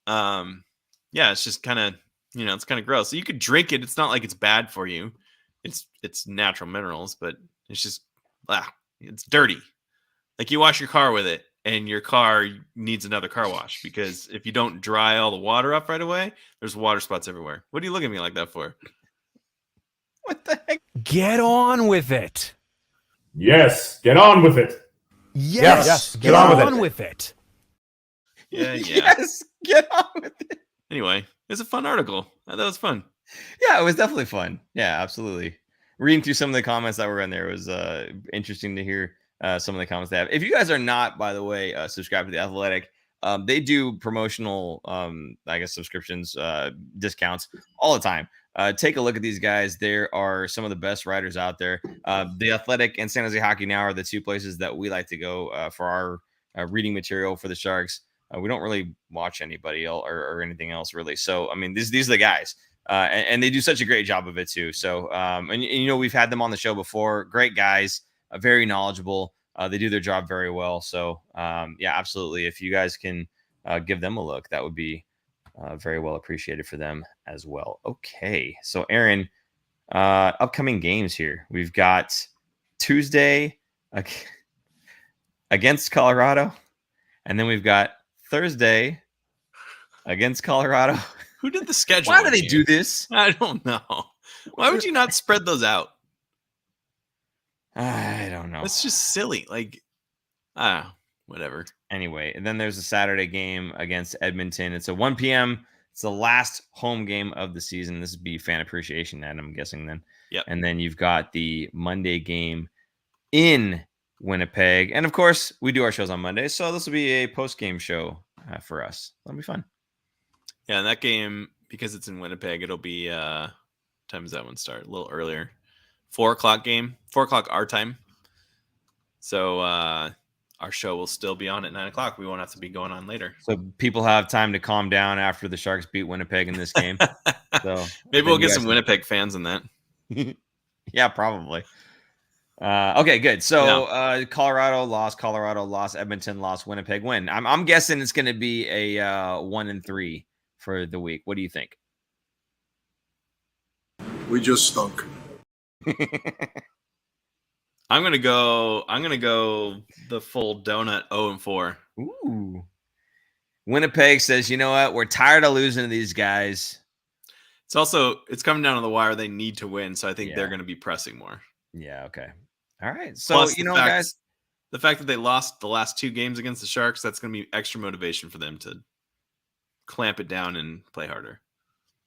It's just kind of, it's kind of gross. So you could drink it. It's not like it's bad for you. It's natural minerals, but it's just, it's dirty. Like you wash your car with it, and your car needs another car wash because if you don't dry all the water up right away, there's water spots everywhere. What are you looking at me like that for? What the heck? Get on with it. Yes, get on with it. Yes, get on with it. Yeah. Yes, get on with it. Anyway, it's a fun article. I thought it was fun. Yeah, it was definitely fun. Yeah, absolutely. Reading through some of the comments that were in there was interesting to hear some of the comments they have. If you guys are not, by the way, subscribed to The Athletic, they do promotional, subscriptions, discounts all the time. Take a look at these guys. There are some of the best writers out there. The Athletic and San Jose Hockey Now are the two places that we like to go for our reading material for the Sharks. We don't really watch anybody else or anything else really. So, I mean, these are the guys. And they do such a great job of it too. So, we've had them on the show before. Great guys, very knowledgeable. They do their job very well. So, absolutely. If you guys can give them a look, that would be very well appreciated for them as well. Okay. So, Aaron, upcoming games here. We've got Tuesday against Colorado, and then we've got Thursday against Colorado. Who did the schedule? Why do they do this? I don't know. Why would you not spread those out? I don't know. It's just silly. Like, whatever. Anyway, and then there's a Saturday game against Edmonton. It's a 1 p.m. It's the last home game of the season. This would be fan appreciation night, I'm guessing then. Yep. And then you've got the Monday game in Winnipeg. And of course, we do our shows on Monday. So this will be a post-game show for us. That'll be fun. Yeah, and that game, because it's in Winnipeg, it'll be what time does that one start? A little earlier. 4:00 game. 4:00 our time. So our show will still be on at 9:00. We won't have to be going on later. So people have time to calm down after the Sharks beat Winnipeg in this game. So maybe we'll get some Winnipeg fans in that. Yeah, probably. Okay, good. So Colorado lost, Edmonton lost, Winnipeg win. I'm guessing it's going to be a 1-3 for the week. What do you think? We just stunk. I'm gonna go the full donut 0-4. Ooh. Winnipeg says, you know what? We're tired of losing to these guys. It's coming down to the wire. They need to win, so I think they're going to be pressing more. Yeah. Okay. All right. So Plus, guys, the fact that they lost the last 2 games against the Sharks, that's going to be extra motivation for them to clamp it down and play harder.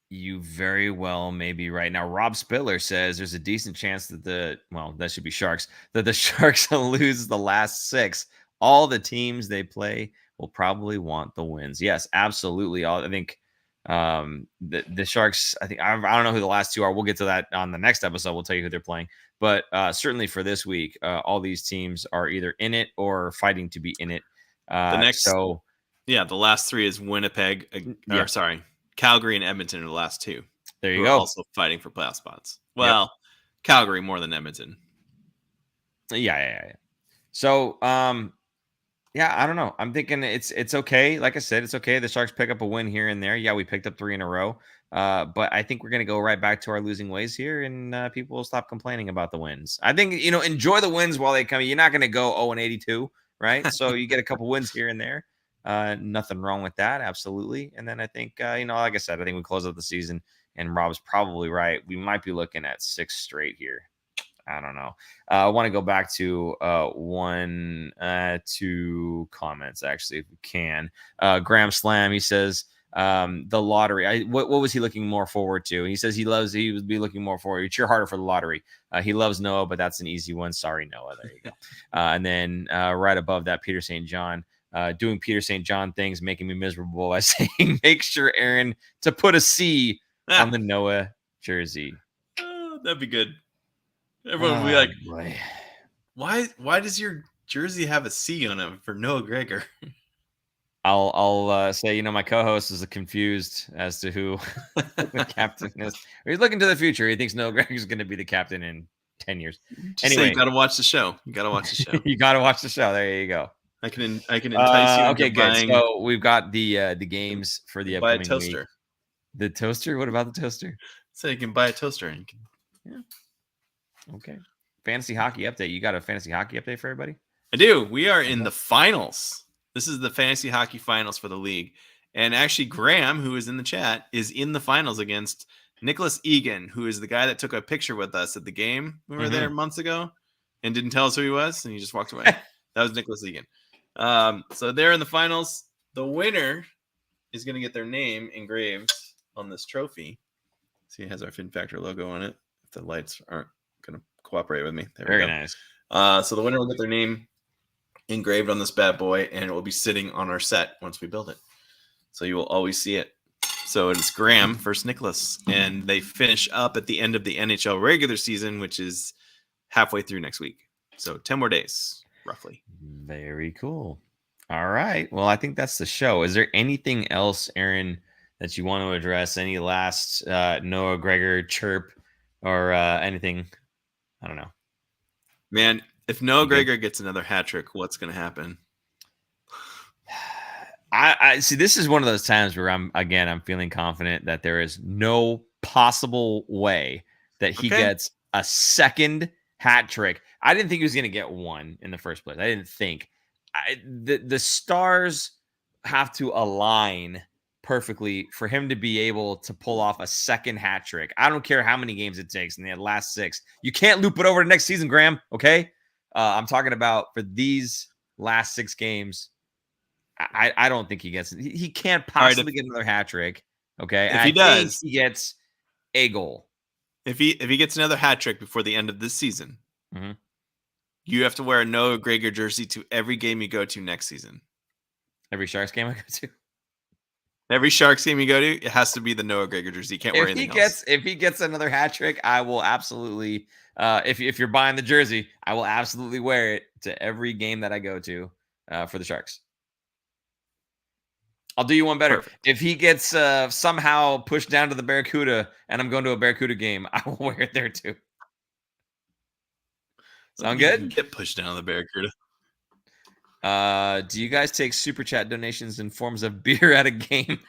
You very well may be right. Now, Rob Spiller says there's a decent chance that that should be Sharks, that the Sharks will lose the last 6. All the teams they play will probably want the wins. Yes, absolutely. I think the Sharks, I don't know who the last 2 are. We'll get to that on the next episode. We'll tell you who they're playing. But certainly for this week, all these teams are either in it or fighting to be in it. The last 3 is Winnipeg. Calgary and Edmonton are the last 2. There you go. Also fighting for playoff spots. Well, Calgary more than Edmonton. Yeah. So, I don't know. I'm thinking it's okay. Like I said, it's okay. The Sharks pick up a win here and there. Yeah, we picked up 3 in a row. But I think we're going to go right back to our losing ways here, and people will stop complaining about the wins. I think, enjoy the wins while they come. You're not going to go 0-82, right? So you get a couple wins here and there. Nothing wrong with that. Absolutely. And then I think, like I said, I think we close out the season, and Rob's probably right. We might be looking at 6 straight here. I don't know. I want to go back to 2 comments, actually, if we can. Graham Slam, he says, the lottery. What was he looking more forward to? He says he would be looking more forward. Cheer harder for the lottery. He loves Noah, but that's an easy one. Sorry, Noah. There you go. And then right above that, Peter St. John. Doing Peter St. John things, making me miserable by saying, make sure, Aaron, to put a C on the Noah jersey. That'd be good. Everyone would be like, boy. Why does your jersey have a C on it for Noah Gregor? I'll say, my co-host is confused as to who the captain is. He's looking to the future. He thinks Noah Gregor is going to be the captain in 10 years. Anyway, you got to watch the show. You got to watch the show. You got to watch the show. There you go. I can entice you. Okay, good. So we've got the games for the upcoming buy a toaster. Week. The toaster? What about the toaster? So you can buy a toaster and Okay. Fantasy hockey update. You got a fantasy hockey update for everybody? I do. We are in the finals. This is the fantasy hockey finals for the league. And actually, Graham, who is in the chat, is in the finals against Nicholas Egan, who is the guy that took a picture with us at the game. We were there months ago and didn't tell us who he was, and he just walked away. That was Nicholas Egan. So they're in the finals. The winner is going to get their name engraved on this trophy. See, it has our Fin Factor logo on it. If the lights aren't going to cooperate with me. Very nice. So the winner will get their name engraved on this bad boy, and it will be sitting on our set once we build it. So you will always see it. So it's Graham versus Nicholas, and they finish up at the end of the NHL regular season, which is halfway through next week. So 10 more days, roughly. Very cool. All right. Well, I think that's the show. Is there anything else, Aaron, that you want to address? Any last Noah Gregor chirp or anything? I don't know. Man, if Noah Gregor gets another hat trick, what's going to happen? I see. This is one of those times where I'm feeling confident that there is no possible way that he gets a second hat trick. I didn't think he was going to get one in the first place. I didn't think the stars have to align perfectly for him to be able to pull off a second hat trick. I don't care how many games it takes in the last 6. You can't loop it over to next season, Graham. Okay. I'm talking about for these last 6 games. I don't think he gets it. He can't possibly get another hat trick. Okay. If he does, he gets a goal. If he gets another hat trick before the end of this season, you have to wear a Noah Gregor jersey to every game you go to next season. Every Sharks game I go to? Every Sharks game you go to, it has to be the Noah Gregor jersey. You can't wear anything else. If he gets another hat trick, I will absolutely, if you're buying the jersey, I will absolutely wear it to every game that I go to for the Sharks. I'll do you one better. Perfect. If he gets somehow pushed down to the Barracuda and I'm going to a Barracuda game, I will wear it there too. Sound good? Get pushed down to the Barracuda. Do you guys take super chat donations in forms of beer at a game?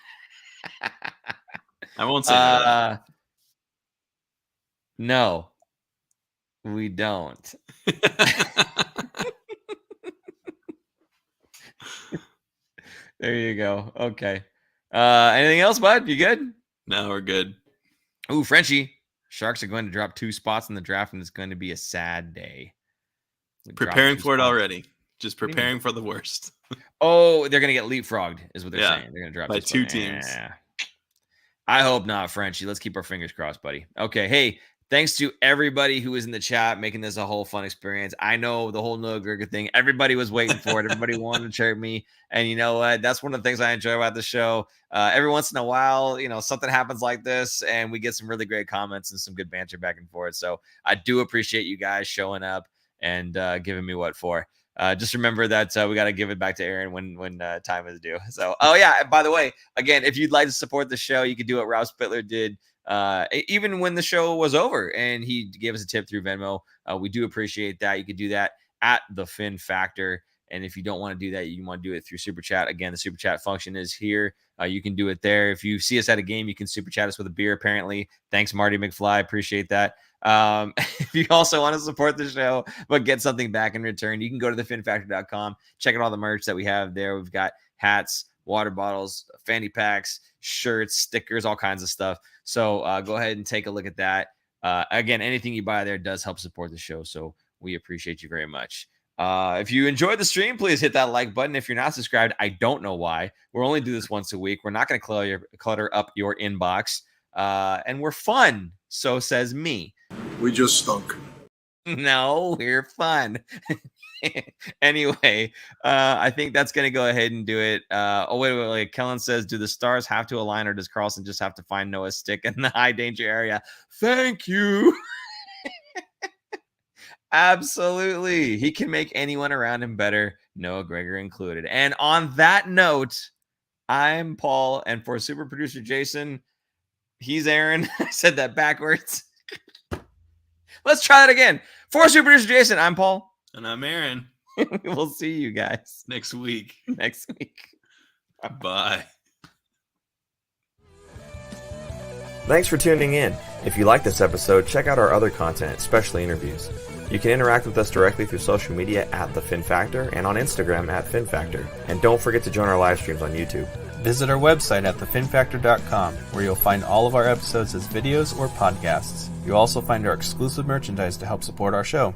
I won't say no. No, we don't. There you go. Okay. Anything else, bud? You good? No, we're good. Ooh, Frenchie. Sharks are going to drop 2 spots in the draft, and it's going to be a sad day. Preparing for it already. Just preparing for the worst. Oh, they're gonna get leapfrogged, is what they're saying. They're gonna drop by this 2 one. teams. I hope not, Frenchie. Let's keep our fingers crossed, buddy. Okay, hey, thanks to everybody who was in the chat making this a whole fun experience. I know the whole Noah Gregor thing. Everybody was waiting for it. Everybody wanted to cheer me, and you know what? That's one of the things I enjoy about the show. Every once in a while, something happens like this, and we get some really great comments and some good banter back and forth. So I do appreciate you guys showing up and giving me what for. Just remember that we got to give it back to Aaron when time is due. So, oh yeah, by the way, again, if you'd like to support the show, you could do what Rob Spittler did even when the show was over and he gave us a tip through Venmo. We do appreciate that. You could do that at the Fin Factor. And if you don't want to do that, you want to do it through Super Chat. Again, the Super Chat function is here. You can do it there. If you see us at a game, you can Super Chat us with a beer, apparently. Thanks, Marty McFly. Appreciate that. If you also want to support the show but get something back in return, you can go to thefinfactor.com, check out all the merch that we have there. We've got hats, water bottles, fanny packs, shirts, stickers, all kinds of stuff. So go ahead and take a look at that. Again, anything you buy there does help support the show, so we appreciate you very much. If you enjoyed the stream, please hit that like button. If you're not subscribed, I don't know why. We're only do this once a week. We're not going to clutter up your inbox, and we're fun, so says me. We just stunk. No, we're fun. Anyway, I think that's going to go ahead and do it. Wait. Kellen says, do the stars have to align or does Karlsson just have to find Noah's stick in the high danger area? Thank you. Absolutely. He can make anyone around him better, Noah Gregor included. And on that note, I'm Paul. And for super producer Jason, he's Aaron. I said that backwards. Let's try that again. For super producer Jason, I'm Paul. And I'm Aaron. We'll see you guys next week. Bye. Thanks for tuning in. If you like this episode, check out our other content, especially interviews. You can interact with us directly through social media at The Fin Factor and on Instagram at Fin Factor. And don't forget to join our live streams on YouTube. Visit our website at thefinfactor.com, where you'll find all of our episodes as videos or podcasts. You'll also find our exclusive merchandise to help support our show.